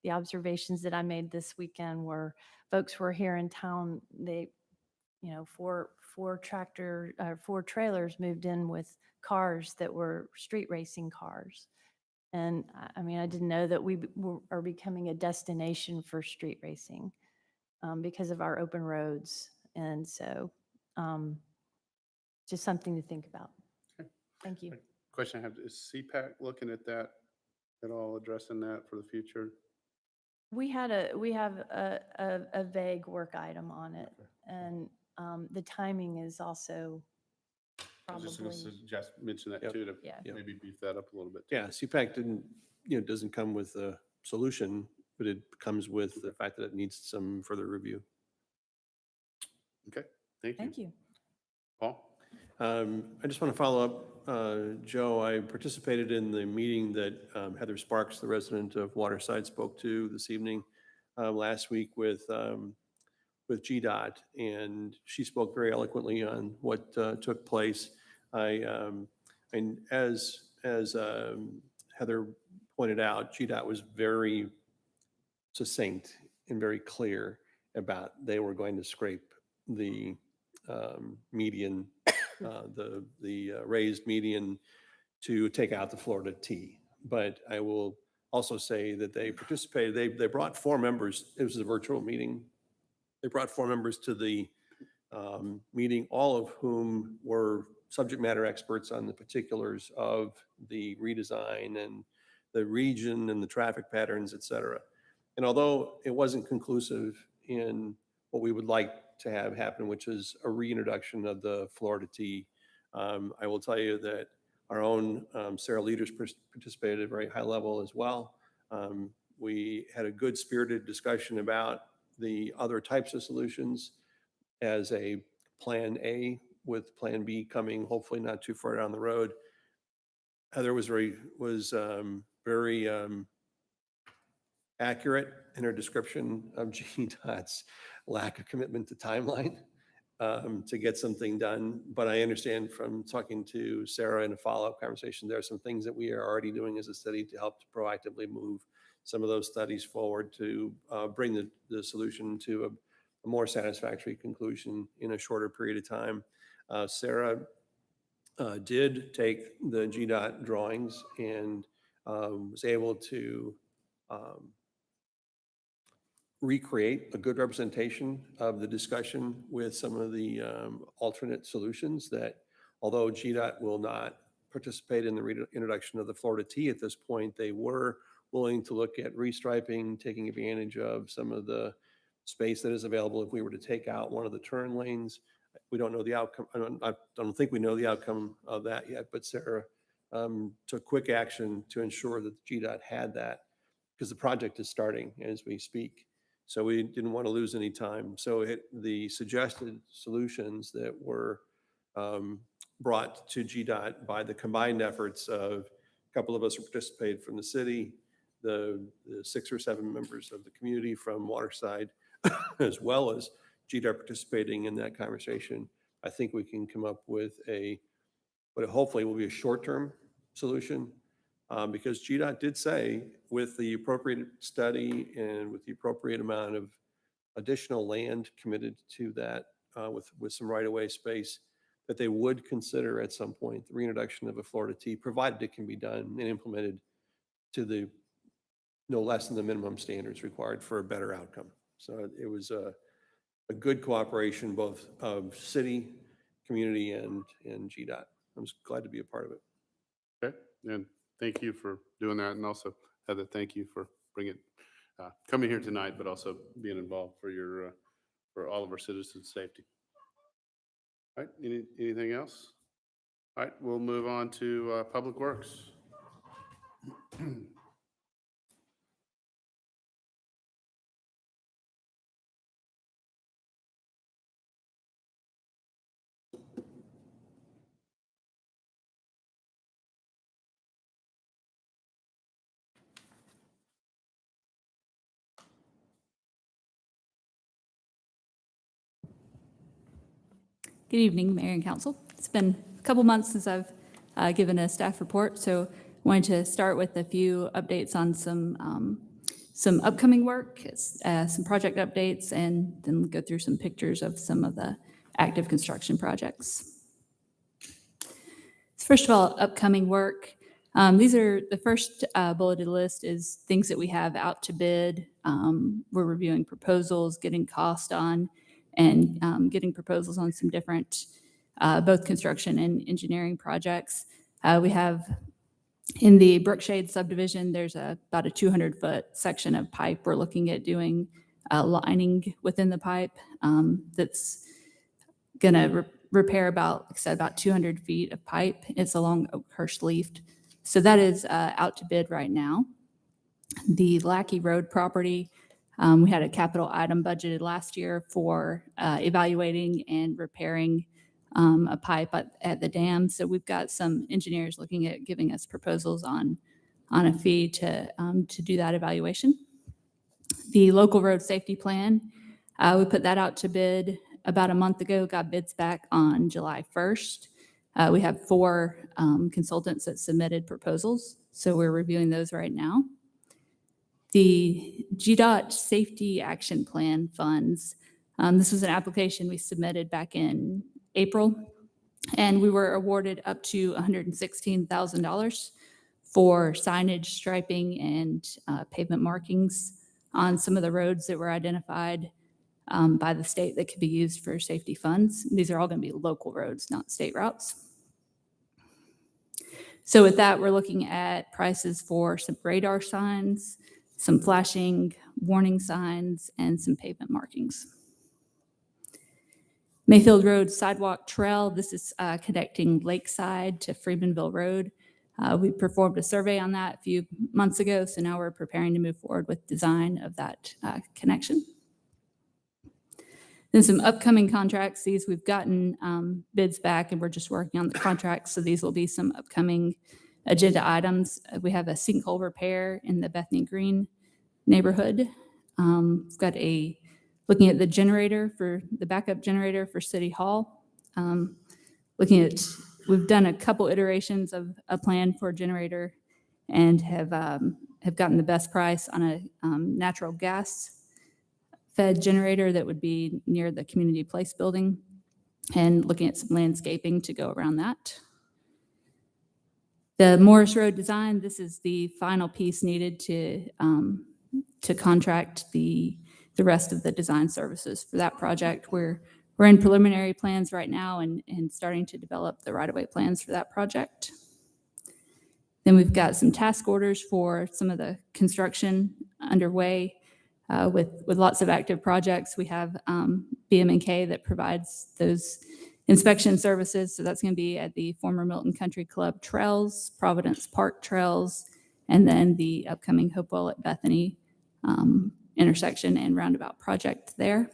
Speaker 5: The observations that I made this weekend were folks were here in town. They, four trailers moved in with cars that were street racing cars. And I mean, I didn't know that we are becoming a destination for street racing because of our open roads. And so just something to think about.
Speaker 1: Okay.
Speaker 5: Thank you.
Speaker 1: Question I have, is CPAC looking at that at all, addressing that for the future?
Speaker 5: We have a vague work item on it, and the timing is also
Speaker 1: I was just
Speaker 5: probably.
Speaker 1: going to suggest, mention that
Speaker 16: Yep.
Speaker 1: too, to
Speaker 5: Yeah.
Speaker 1: maybe beef that up a little bit.
Speaker 16: Yeah, CPAC doesn't come with a solution, but it comes with the fact that it needs some further review.
Speaker 1: Okay, thank you.
Speaker 5: Thank you.
Speaker 1: Paul?
Speaker 16: I just want to follow up, Joe. I participated in the meeting that Heather Sparks, the resident of Waterside, spoke to this evening last week with GDOT, and she spoke very eloquently on what took place. And as Heather pointed out, GDOT was very succinct and very clear about they were going to scrape the median, the raised median, to take out the Florida T. But I will also say that they participated. They brought 4 members. It was a virtual meeting. They brought 4 members to the meeting, all of whom were subject matter experts on the particulars of the redesign and the region and the traffic patterns, et cetera. And although it wasn't conclusive in what we would like to have happen, which is a reintroduction of the Florida T, I will tell you that our own Sarah leaders participated at a very high level as well. We had a good spirited discussion about the other types of solutions as a plan A, with plan B coming hopefully not too far down the road. Heather was very accurate in her description of GDOT's lack of commitment to timeline. to get something done. But I understand from talking to Sarah in a follow-up conversation, there are some things that we are already doing as a city to help to proactively move some of those studies forward to bring the solution to a more satisfactory conclusion in a shorter period of time. Sarah did take the GDOT drawings and was able to recreate a good representation of the discussion with some of the alternate solutions that, although GDOT will not participate in the introduction of the Florida T at this point, they were willing to look at restriping, taking advantage of some of the space that is available if we were to take out one of the turn lanes. We don't know the outcome. I don't think we know the outcome of that yet, but Sarah took quick action to ensure that GDOT had that, because the project is starting as we speak. So we didn't want to lose any time. So the suggested solutions that were brought to GDOT by the combined efforts of a couple of us who participated from the city, the 6 or 7 members of the community from Waterside, as well as GDOT participating in that conversation, I think we can come up with what hopefully will be a short-term solution. Because GDOT did say, with the appropriate study and with the appropriate amount of additional land committed to that, with some right-of-way space, that they would consider at some point the reintroduction of a Florida T, provided it can be done and implemented to the no less than the minimum standards required for a better outcome. So it was a good cooperation, both of city, community, and GDOT. I was glad to be a part of it.
Speaker 1: Okay, and thank you for doing that, and also Heather, thank you for coming here tonight, but also being involved for all of our citizens' safety. All right, anything else? All right, we'll move on to Public Works.
Speaker 17: Good evening, Mayor and Council. It's been a couple months since I've given a staff report, so I wanted to start with a few updates on some upcoming work, some project updates, and then go through some pictures of some of the active construction projects. So first of all, upcoming work. These are the first bulleted list is things that we have out to bid. We're reviewing proposals, getting cost on, and getting proposals on some different, both construction and engineering projects. We have in the Brookshade subdivision, there's about a 200-foot section of pipe. We're looking at doing lining within the pipe that's going to repair about, like I said, about 200 feet of pipe. It's along Oakhurst Leaf. So that is out to bid right now. The Lackey Road property, we had a capital item budgeted last year for evaluating and repairing a pipe at the dam. So we've got some engineers looking at giving us proposals on a fee to do that evaluation. The local road safety plan, we put that out to bid about a month ago, got bids back on July 1st. We have 4 consultants that submitted proposals, so we're reviewing those right now. The GDOT Safety Action Plan funds, this was an application we submitted back in April, and we were awarded up to $116,000 for signage, striping, and pavement markings on some of the roads that were identified by the state that could be used for safety funds. These are all going to be local roads, not state routes. So with that, we're looking at prices for some radar signs, some flashing warning signs, and some pavement markings. Mayfield Road Sidewalk Trail, this is connecting Lakeside to Freemanville Road. We performed a survey on that a few months ago, so now we're preparing to move forward with design of that connection. Then some upcoming contracts. These we've gotten bids back and we're just working on the contracts, so these will be some upcoming agenda items. We have a sinkhole repair in the Bethany Green neighborhood. We've got a looking at the generator for the backup generator for City Hall. Looking at, we've done a couple iterations of a plan for a generator and have gotten the best price on a natural gas fed generator that would be near the community place building, and looking at some landscaping to go around that. The Morris Road design, this is the final piece needed to contract the rest of the design services for that project. We're in preliminary plans right now and starting to develop the right-of-way plans for that project. Then we've got some task orders for some of the construction underway with lots of active projects. We have BM&K that provides those inspection services. So that's going to be at the former Milton Country Club trails, Providence Park trails, and then the upcoming Hopewell at Bethany intersection and roundabout project there.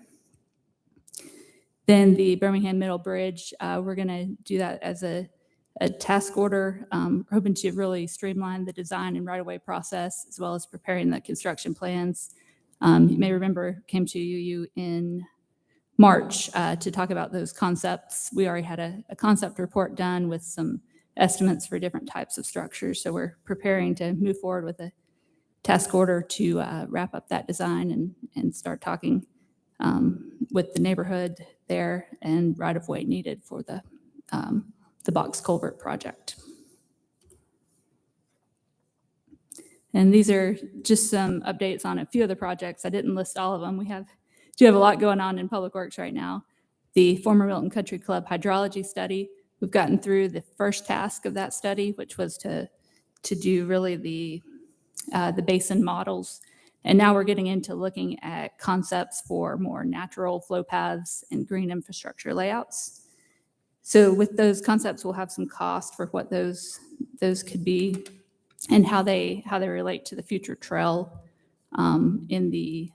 Speaker 17: Then the Birmingham Middle Bridge, we're going to do that as a task order, hoping to really streamline the design and right-of-way process, as well as preparing the construction plans. You may remember, came to you in March to talk about those concepts. We already had a concept report done with some estimates for different types of structures. So we're preparing to move forward with a task order to wrap up that design and start talking with the neighborhood there and right-of-way needed for the box culvert project. And these are just some updates on a few of the projects. I didn't list all of them. We do have a lot going on in Public Works right now. The former Milton Country Club hydrology study, we've gotten through the first task of that study, which was to do really the basin models. And now we're getting into looking at concepts for more natural flow paths and green infrastructure layouts. So with those concepts, we'll have some cost for what those could be and how they relate to the future trail on the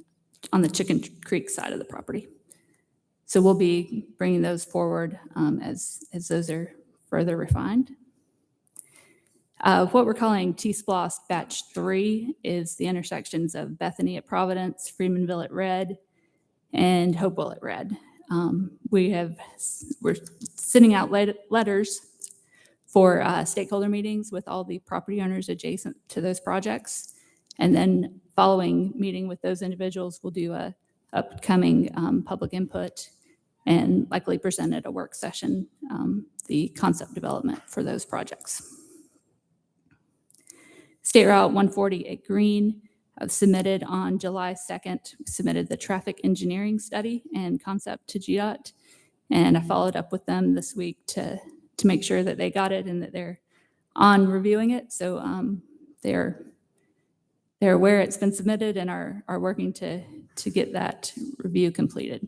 Speaker 17: Chicken Creek side of the property. So we'll be bringing those forward as those are further refined. What we're calling T-SPLOS Batch 3 is the intersections of Bethany at Providence, Freemanville at Red, and Hopewell at Red. We're sending out letters for stakeholder meetings with all the property owners adjacent to those projects. And then following meeting with those individuals, we'll do a upcoming public input and likely present at a work session the concept development for those projects. State Route 140 at Green submitted on July 2nd, submitted the traffic engineering study and concept to GDOT. And I followed up with them this week to make sure that they got it and that they're on reviewing it. So they're aware it's been submitted and are working to get that review completed.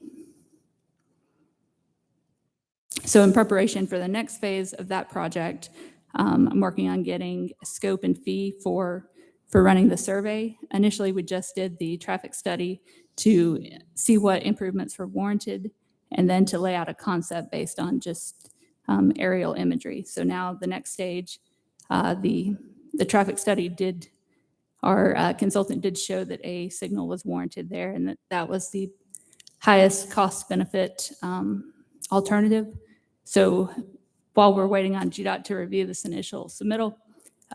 Speaker 17: So in preparation for the next phase of that project, I'm working on getting a scope and fee for running the survey. Initially, we just did the traffic study to see what improvements were warranted and then to lay out a concept based on just aerial imagery. So now the next stage, the traffic study our consultant did show that a signal was warranted there and that was the highest cost benefit alternative. So while we're waiting on GDOT to review this initial submittal,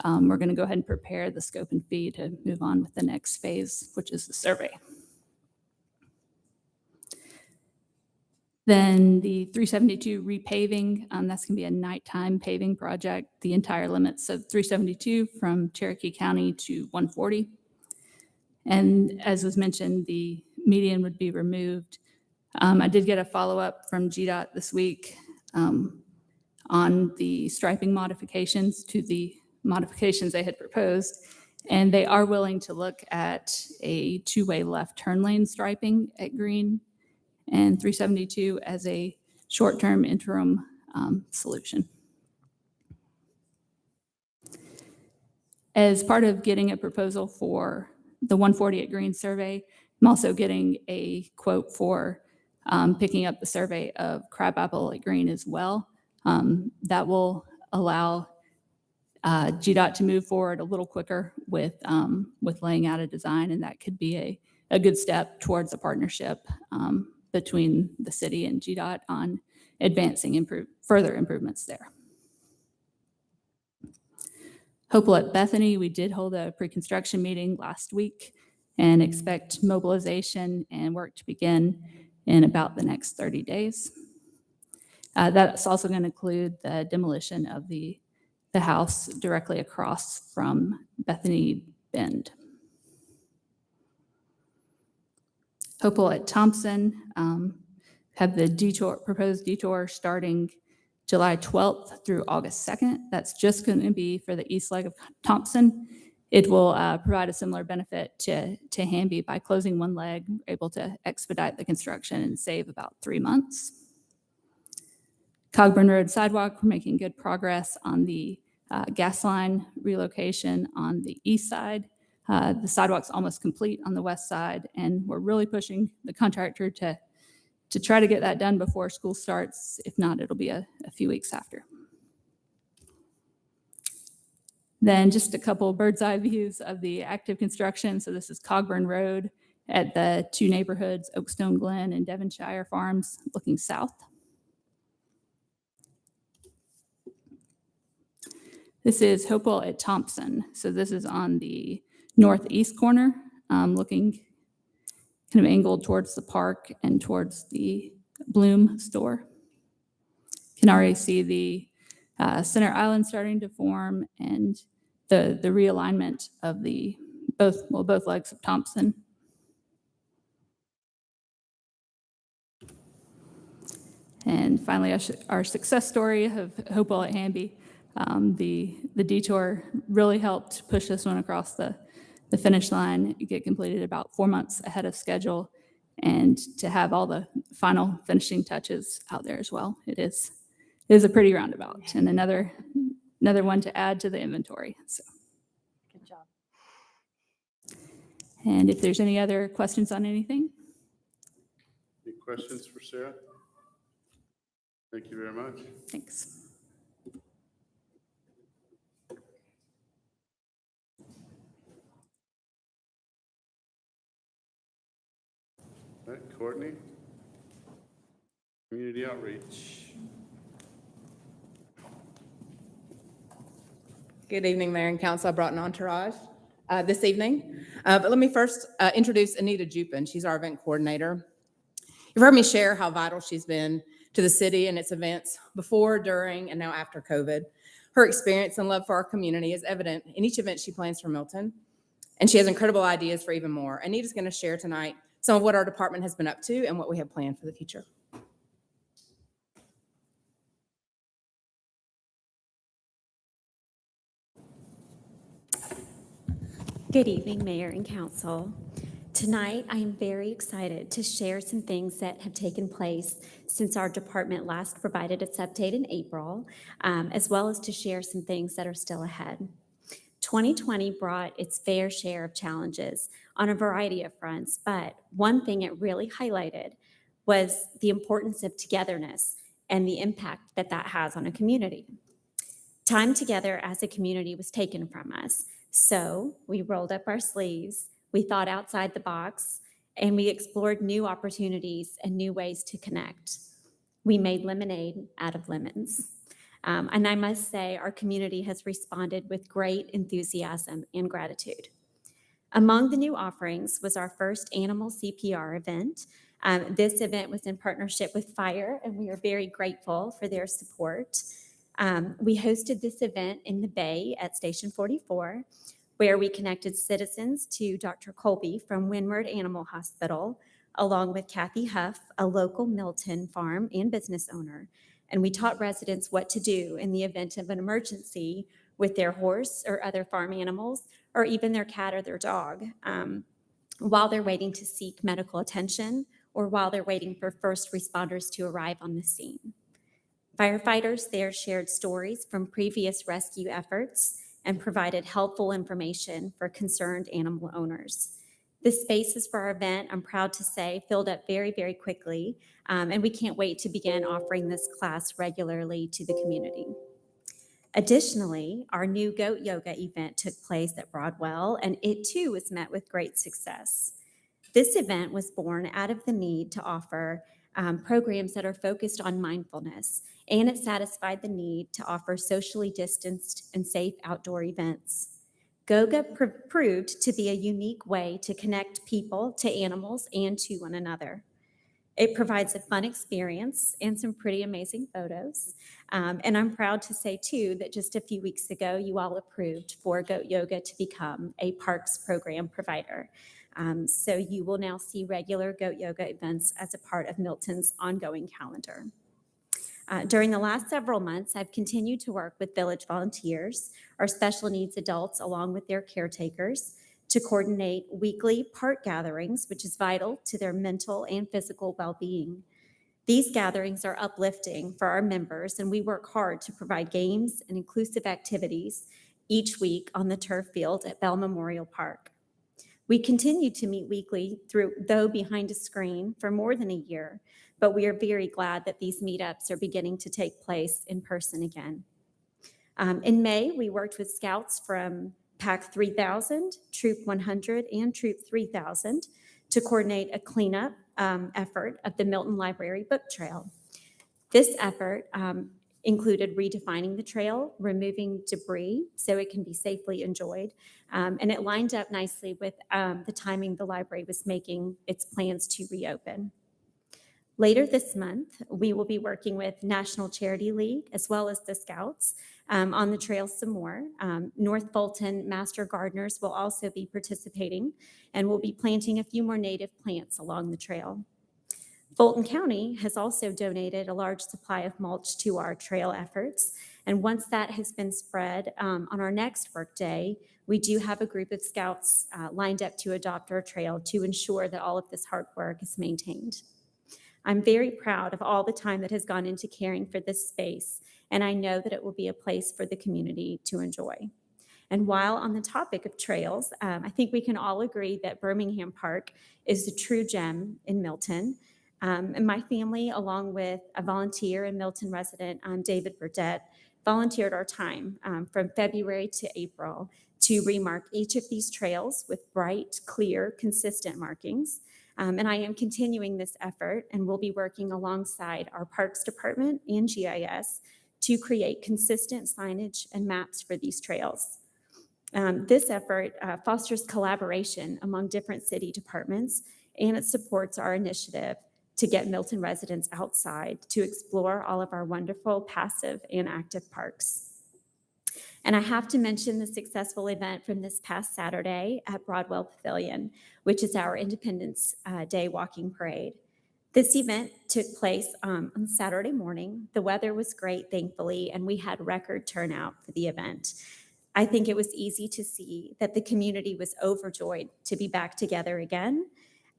Speaker 17: we're going to go ahead and prepare the scope and fee to move on with the next phase, which is the survey. Then the 372 repaving, that's going to be a nighttime paving project, the entire limits of 372 from Cherokee County to 140. And as was mentioned, the median would be removed. I did get a follow-up from GDOT this week on the striping modifications to the modifications they had proposed. And they are willing to look at a two-way left turn lane striping at Green and 372 as a short-term interim solution. As part of getting a proposal for the 140 at Green survey, I'm also getting a quote for picking up the survey of Crabapple at Green as well. That will allow GDOT to move forward a little quicker with laying out a design, and that could be a good step towards a partnership between the city and GDOT on advancing further improvements there. Hopewell at Bethany, we did hold a pre-construction meeting last week and expect mobilization and work to begin in about the next 30 days. That's also going to include the demolition of the house directly across from Bethany Bend. Hopewell at Thompson have the proposed detour starting July 12th through August 2nd. That's just going to be for the east leg of Thompson. It will provide a similar benefit to Hamby by closing one leg, able to expedite the construction and save about 3 months. Cogburn Road sidewalk, we're making good progress on the gas line relocation on the east side. The sidewalk's almost complete on the west side, and we're really pushing the contractor to try to get that done before school starts. If not, it'll be a few weeks after. Then just a couple bird's eye views of the active construction. So this is Cogburn Road at the two neighborhoods, Oakstone Glen and Devonshire Farms, looking south. This is Hopewell at Thompson. So this is on the northeast corner, looking kind of angled towards the park and towards the Bloom store. You can already see the center island starting to form and the realignment of both legs of Thompson. And finally, our success story of Hopewell at Hamby. The detour really helped push this one across the finish line, get completed about 4 months ahead of schedule, and to have all the final finishing touches out there as well. It is a pretty roundabout and another one to add to the inventory. So,
Speaker 5: Good job.
Speaker 17: And if there's any other questions on anything?
Speaker 1: Any questions for Sarah? Thank you very much.
Speaker 17: Thanks.
Speaker 1: All right, Courtney. Community outreach.
Speaker 18: Good evening, Mayor and Council. I brought an entourage this evening. But let me first introduce Anita Jupin. She's our event coordinator. You've heard me share how vital she's been to the city and its events before, during, and now after COVID. Her experience and love for our community is evident in each event she plans for Milton, and she has incredible ideas for even more. Anita's going to share tonight some of what our department has been up to and what we have planned for the future.
Speaker 19: Good evening, Mayor and Council. Tonight, I am very excited to share some things that have taken place since our department last provided its update in April, as well as to share some things that are still ahead. 2020 brought its fair share of challenges on a variety of fronts, but one thing it really highlighted was the importance of togetherness and the impact that that has on a community. Time together as a community was taken from us, so we rolled up our sleeves, we thought outside the box, and we explored new opportunities and new ways to connect. We made lemonade out of lemons. And I must say, our community has responded with great enthusiasm and gratitude. Among the new offerings was our first animal CPR event. This event was in partnership with Fire, and we are very grateful for their support. We hosted this event in the Bay at Station 44, where we connected citizens to Dr. Colby from Windward Animal Hospital, along with Kathy Huff, a local Milton farm and business owner. And we taught residents what to do in the event of an emergency with their horse or other farm animals, or even their cat or their dog, while they're waiting to seek medical attention or while they're waiting for first responders to arrive on the scene. Firefighters there shared stories from previous rescue efforts and provided helpful information for concerned animal owners. The spaces for our event, I'm proud to say, filled up very, very quickly, and we can't wait to begin offering this class regularly to the community. Additionally, our new goat yoga event took place at Broadwell, and it too was met with great success. This event was born out of the need to offer programs that are focused on mindfulness, and it satisfied the need to offer socially distanced and safe outdoor events. Goga proved to be a unique way to connect people to animals and to one another. It provides a fun experience and some pretty amazing photos. And I'm proud to say, too, that just a few weeks ago, you all approved for Goat Yoga to become a parks program provider. So you will now see regular Goat Yoga events as a part of Milton's ongoing calendar. During the last several months, I've continued to work with village volunteers, our special needs adults, along with their caretakers, to coordinate weekly park gatherings, which is vital to their mental and physical well-being. These gatherings are uplifting for our members, and we work hard to provide games and inclusive activities each week on the turf field at Bell Memorial Park. We continue to meet weekly, though behind a screen, for more than a year, but we are very glad that these meetups are beginning to take place in person again. In May, we worked with scouts from Pack 3000, Troop 100, and Troop 3000 to coordinate a cleanup effort of the Milton Library Book Trail. This effort included redefining the trail, removing debris so it can be safely enjoyed, and it lined up nicely with the timing the library was making its plans to reopen. Later this month, we will be working with National Charity League as well as the Scouts on the trail some more. North Fulton Master Gardeners will also be participating, and we'll be planting a few more native plants along the trail. Fulton County has also donated a large supply of mulch to our trail efforts, and once that has been spread on our next work day, we do have a group of Scouts lined up to adopt our trail to ensure that all of this hard work is maintained. I'm very proud of all the time that has gone into caring for this space, and I know that it will be a place for the community to enjoy. And while on the topic of trails, I think we can all agree that Birmingham Park is a true gem in Milton. And my family, along with a volunteer and Milton resident, David Burdett, volunteered our time from February to April to remark each of these trails with bright, clear, consistent markings. And I am continuing this effort and will be working alongside our Parks Department and GIS to create consistent signage and maps for these trails. This effort fosters collaboration among different city departments, and it supports our initiative to get Milton residents outside to explore all of our wonderful passive and active parks. And I have to mention the successful event from this past Saturday at Broadwell Pavilion, which is our Independence Day walking parade. This event took place on Saturday morning. The weather was great, thankfully, and we had record turnout for the event. I think it was easy to see that the community was overjoyed to be back together again.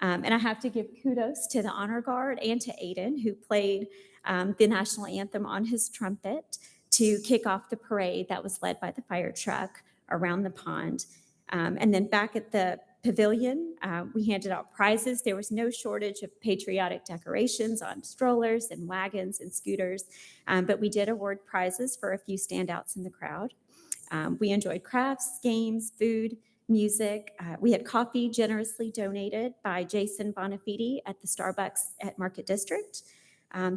Speaker 19: And I have to give kudos to the Honor Guard and to Aiden, who played the national anthem on his trumpet to kick off the parade that was led by the fire truck around the pond. And then back at the pavilion, we handed out prizes. There was no shortage of patriotic decorations on strollers and wagons and scooters, but we did award prizes for a few standouts in the crowd. We enjoyed crafts, games, food, music. We had coffee generously donated by Jason Bonafide at the Starbucks at Market District,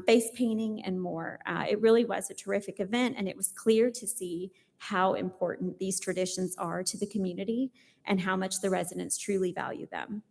Speaker 19: face painting, and more. It really was a terrific event, and it was clear to see how important these traditions are to the community and how much the residents truly value them.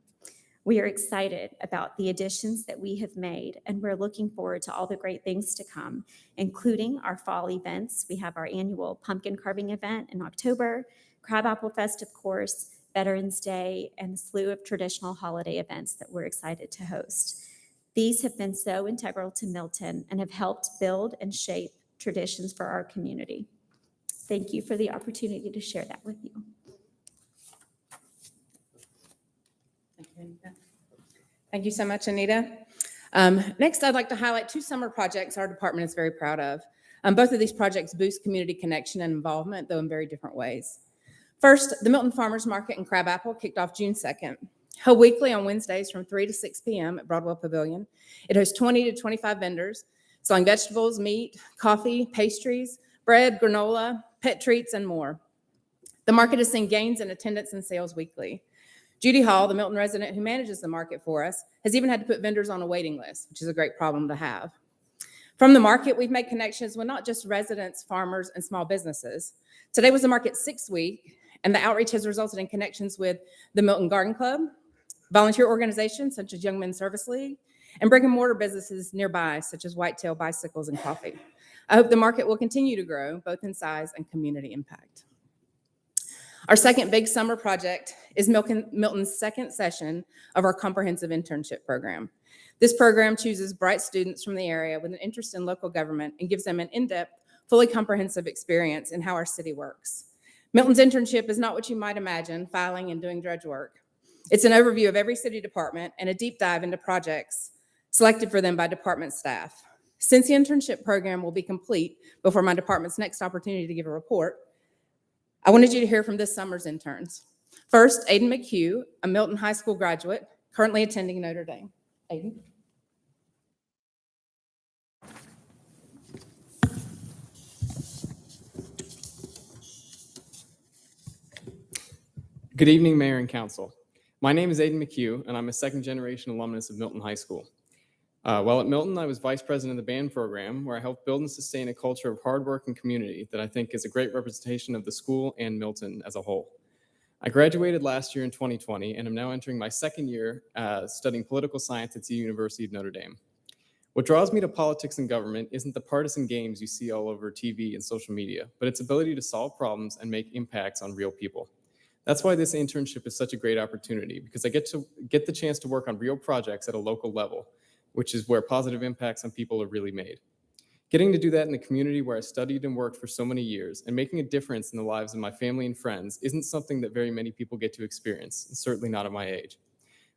Speaker 19: We are excited about the additions that we have made, and we're looking forward to all the great things to come, including our fall events. We have our annual pumpkin carving event in October, Crabapple Fest, of course, Veterans Day, and a slew of traditional holiday events that we're excited to host. These have been so integral to Milton and have helped build and shape traditions for our community. Thank you for the opportunity to share that with you.
Speaker 18: Thank you so much, Anita. Next, I'd like to highlight two summer projects our department is very proud of. Both of these projects boost community connection and involvement, though in very different ways. First, the Milton Farmers Market in Crabapple kicked off June 2nd. Held weekly on Wednesdays from 3 to 6 p.m. at Broadwell Pavilion. It hosts 20 to 25 vendors selling vegetables, meat, coffee, pastries, bread, granola, pet treats, and more. The market has seen gains in attendance and sales weekly. Judy Hall, the Milton resident who manages the market for us, has even had to put vendors on a waiting list, which is a great problem to have. From the market, we've made connections with not just residents, farmers, and small businesses. Today was the market's 6th week, and the outreach has resulted in connections with the Milton Garden Club, volunteer organizations such as Young Men's Service League, and brick and mortar businesses nearby, such as Whitetail Bicycles and Coffee. I hope the market will continue to grow, both in size and community impact. Our second big summer project is Milton's second session of our comprehensive internship program. This program chooses bright students from the area with an interest in local government and gives them an in-depth, fully comprehensive experience in how our city works. Milton's internship is not what you might imagine, filing and doing drudge work. It's an overview of every city department and a deep dive into projects selected for them by department staff. Since the internship program will be complete before my department's next opportunity to give a report, I wanted you to hear from this summer's interns. First, Aiden McHugh, a Milton High School graduate, currently attending Notre Dame. Aiden.
Speaker 20: Good evening, Mayor and Council. My name is Aiden McHugh, and I'm a second-generation alumnus of Milton High School. While at Milton, I was vice president of the band program, where I helped build and sustain a culture of hard work and community that I think is a great representation of the school and Milton as a whole. I graduated last year in 2020, and I'm now entering my second year studying political science at the University of Notre Dame. What draws me to politics and government isn't the partisan games you see all over TV and social media, but its ability to solve problems and make impacts on real people. That's why this internship is such a great opportunity, because I get the chance to work on real projects at a local level, which is where positive impacts on people are really made. Getting to do that in the community where I studied and worked for so many years and making a difference in the lives of my family and friends isn't something that very many people get to experience, and certainly not at my age.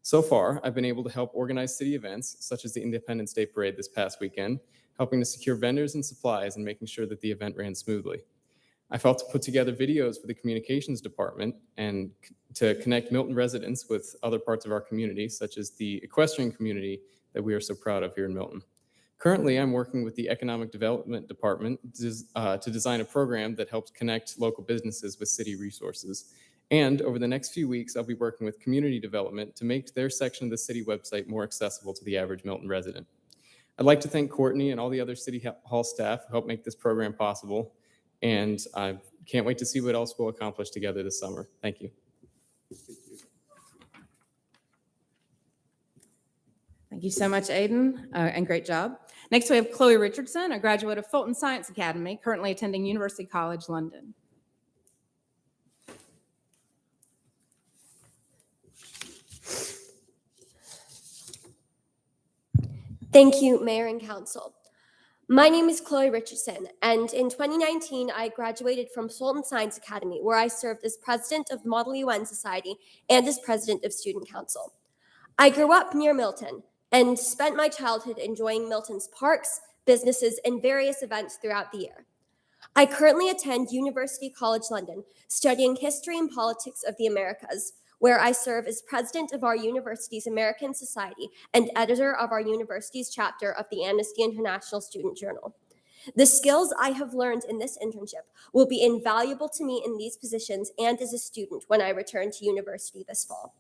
Speaker 20: So far, I've been able to help organize city events, such as the Independence Day Parade this past weekend, helping to secure vendors and supplies and making sure that the event ran smoothly. I've helped to put together videos for the communications department and to connect Milton residents with other parts of our community, such as the equestrian community that we are so proud of here in Milton. Currently, I'm working with the Economic Development Department to design a program that helps connect local businesses with city resources. And over the next few weeks, I'll be working with community development to make their section of the city website more accessible to the average Milton resident. I'd like to thank Courtney and all the other City Hall staff who helped make this program possible. And I can't wait to see what else we'll accomplish together this summer. Thank you.
Speaker 18: Thank you so much, Aiden, and great job. Next, we have Chloe Richardson, a graduate of Fulton Science Academy, currently attending University College London.
Speaker 21: Thank you, Mayor and Council. My name is Chloe Richardson, and in 2019, I graduated from Fulton Science Academy, where I served as president of Model UN Society and as president of Student Council. I grew up near Milton and spent my childhood enjoying Milton's parks, businesses, and various events throughout the year. I currently attend University College London, studying history and politics of the Americas, where I serve as president of our university's American Society and editor of our university's chapter of the Amnesty International Student Journal. The skills I have learned in this internship will be invaluable to me in these positions and as a student when I return to university this fall.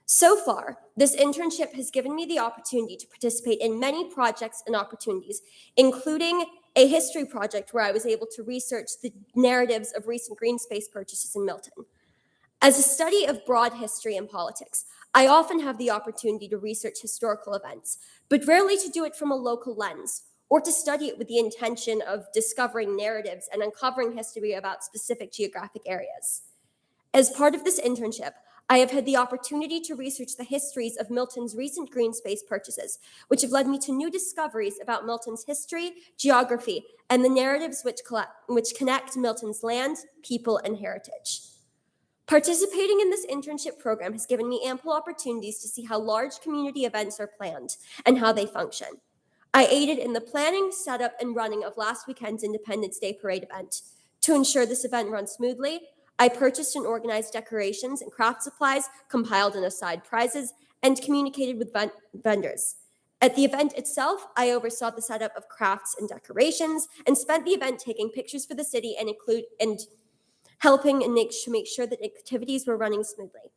Speaker 21: So far, this internship has given me the opportunity to participate in many projects and opportunities, including a history project where I was able to research the narratives of recent green space purchases in Milton. As a study of broad history and politics, I often have the opportunity to research historical events, but rarely to do it from a local lens, or to study it with the intention of discovering narratives and uncovering history about specific geographic areas. As part of this internship, I have had the opportunity to research the histories of Milton's recent green space purchases, which have led me to new discoveries about Milton's history, geography, and the narratives which connect Milton's land, people, and heritage. Participating in this internship program has given me ample opportunities to see how large community events are planned and how they function. I aided in the planning, setup, and running of last weekend's Independence Day Parade event. To ensure this event runs smoothly, I purchased and organized decorations and craft supplies, compiled and assigned prizes, and communicated with vendors. At the event itself, I oversaw the setup of crafts and decorations and spent the event taking pictures for the city and helping and make sure that activities were running smoothly.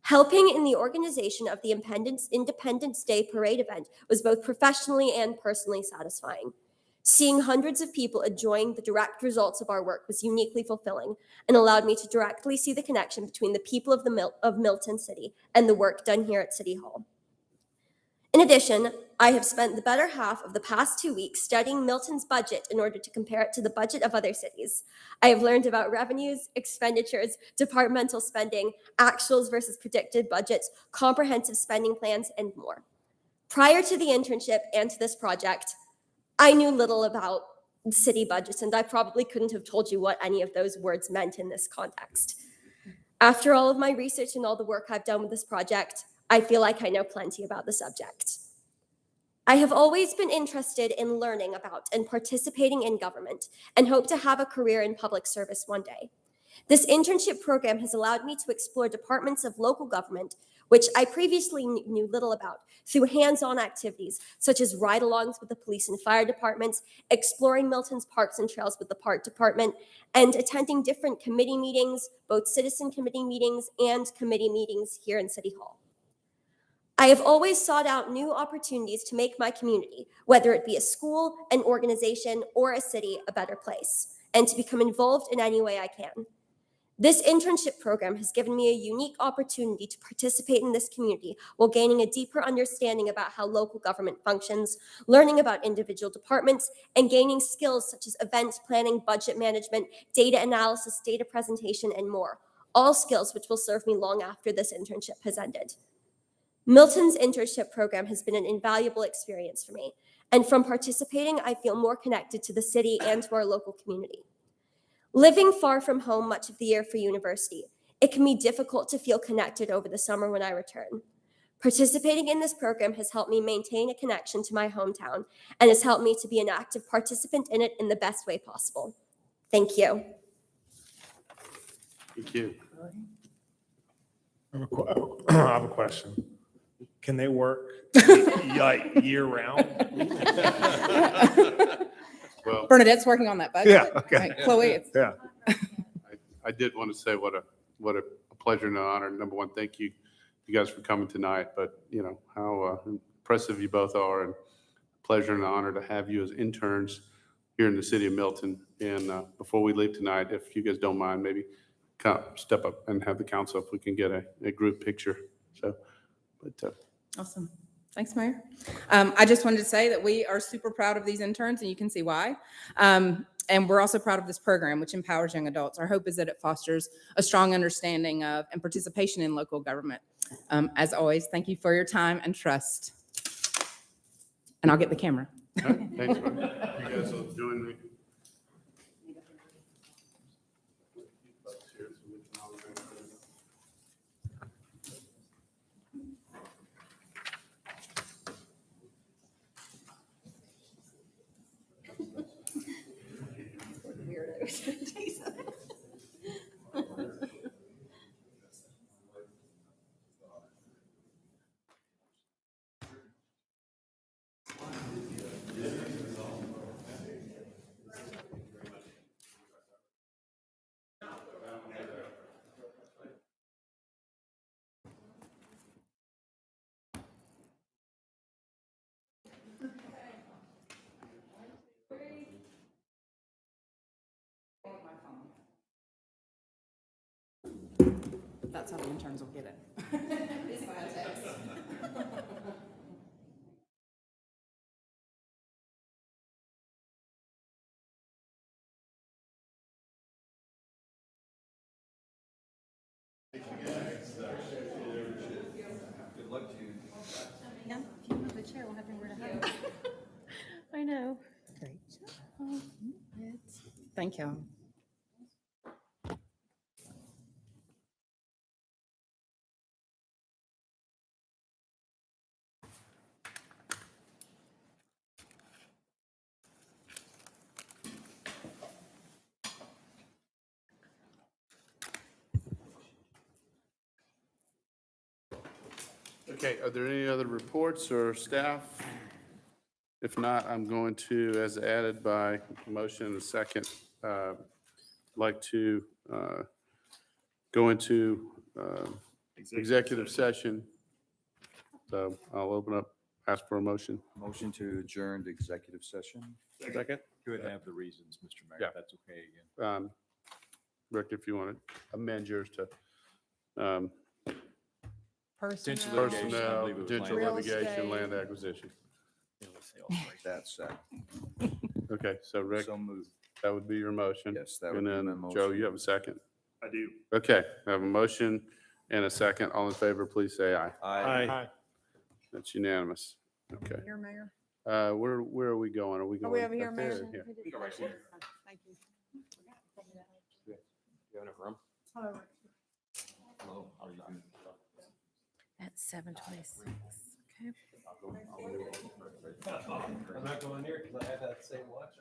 Speaker 21: Helping in the organization of the Independence Day parade event was both professionally and personally satisfying. Seeing hundreds of people enjoying the direct results of our work was uniquely fulfilling and allowed me to directly see the connection between the people of Milton City and the work done here at City Hall. In addition, I have spent the better half of the past 2 weeks studying Milton's budget in order to compare it to the budget of other cities. I have learned about revenues, expenditures, departmental spending, actuals versus predicted budgets, comprehensive spending plans, and more. Prior to the internship and to this project, I knew little about city budgets, and I probably couldn't have told you what any of those words meant in this context. After all of my research and all the work I've done with this project, I feel like I know plenty about the subject. I have always been interested in learning about and participating in government and hope to have a career in public service one day. This internship program has allowed me to explore departments of local government, which I previously knew little about, through hands-on activities such as ride-alongs with the police and fire departments, exploring Milton's parks and trails with the park department, and attending different committee meetings, both citizen committee meetings and committee meetings here in City Hall. I have always sought out new opportunities to make my community, whether it be a school, an organization, or a city, a better place, and to become involved in any way I can. This internship program has given me a unique opportunity to participate in this community while gaining a deeper understanding about how local government functions, learning about individual departments, and gaining skills such as event planning, budget management, data analysis, data presentation, and more, all skills which will serve me long after this internship has ended. Milton's internship program has been an invaluable experience for me, and from participating, I feel more connected to the city and to our local community. Living far from home much of the year for university, it can be difficult to feel connected over the summer when I return. Participating in this program has helped me maintain a connection to my hometown and has helped me to be an active participant in it in the best way possible. Thank you.
Speaker 1: Thank you.
Speaker 4: I have a question. Can they work year round?
Speaker 1: Well,
Speaker 18: Bernadette's working on that budget.
Speaker 4: Yeah, okay.
Speaker 18: Right, Chloe, it's
Speaker 4: Yeah.
Speaker 1: I did want to say what a pleasure and an honor. Number one, thank you guys for coming tonight, but you know how impressive you both are, and pleasure and an honor to have you as interns here in the city of Milton. And before we leave tonight, if you guys don't mind, maybe come step up and have the council if we can get a group picture. So, but
Speaker 18: awesome. Thanks, Mayor. I just wanted to say that we are super proud of these interns, and you can see why. And we're also proud of this program, which empowers young adults. Our hope is that it fosters a strong understanding of and participation in local government. As always, thank you for your time and trust. And I'll get the camera.
Speaker 1: all right, thanks, man. You guys will join me.
Speaker 18: That's how the interns will get it. It's by text.
Speaker 10: Good luck to you.
Speaker 5: Yeah, if you move the chair, we'll have nowhere to hide. I know.
Speaker 18: Great.
Speaker 5: Oh,
Speaker 18: Thank you.
Speaker 1: Okay, are there any other reports or staff? If not, I'm going to, as added by motion and a second, like to go into executive session. So I'll open up, ask for a motion.
Speaker 10: Motion to adjourn to executive session.
Speaker 4: Second?
Speaker 9: Could have the reasons, Mr. Mayor,
Speaker 1: Yeah.
Speaker 9: if that's okay again.
Speaker 1: Rick, if you want to amend yours to
Speaker 9: Potential
Speaker 8: Personnel.
Speaker 9: litigation, I
Speaker 1: personnel,
Speaker 9: believe it was
Speaker 1: potential
Speaker 8: Real
Speaker 1: litigation,
Speaker 8: estate.
Speaker 1: land acquisition.
Speaker 10: That's that.
Speaker 1: Okay, so Rick,
Speaker 10: So moved.
Speaker 1: that would be your motion.
Speaker 10: Yes, that would
Speaker 1: And
Speaker 10: be my
Speaker 1: then Joe,
Speaker 10: motion.
Speaker 1: you have a second?
Speaker 7: I do.
Speaker 1: Okay, I have a motion and a second. All in favor, please say aye.
Speaker 10: Aye.
Speaker 1: That's unanimous. Okay.
Speaker 8: Here, Mayor.
Speaker 1: Where are we going? Are we
Speaker 8: Are
Speaker 1: going?
Speaker 8: we over here,
Speaker 1: up there
Speaker 8: Mayor?
Speaker 1: or here?
Speaker 8: Thank you.
Speaker 15: You have enough room?
Speaker 3: At 7:26. Okay.
Speaker 16: I'm not going near because I have that same watch.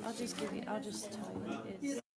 Speaker 5: I'll just tell you, it's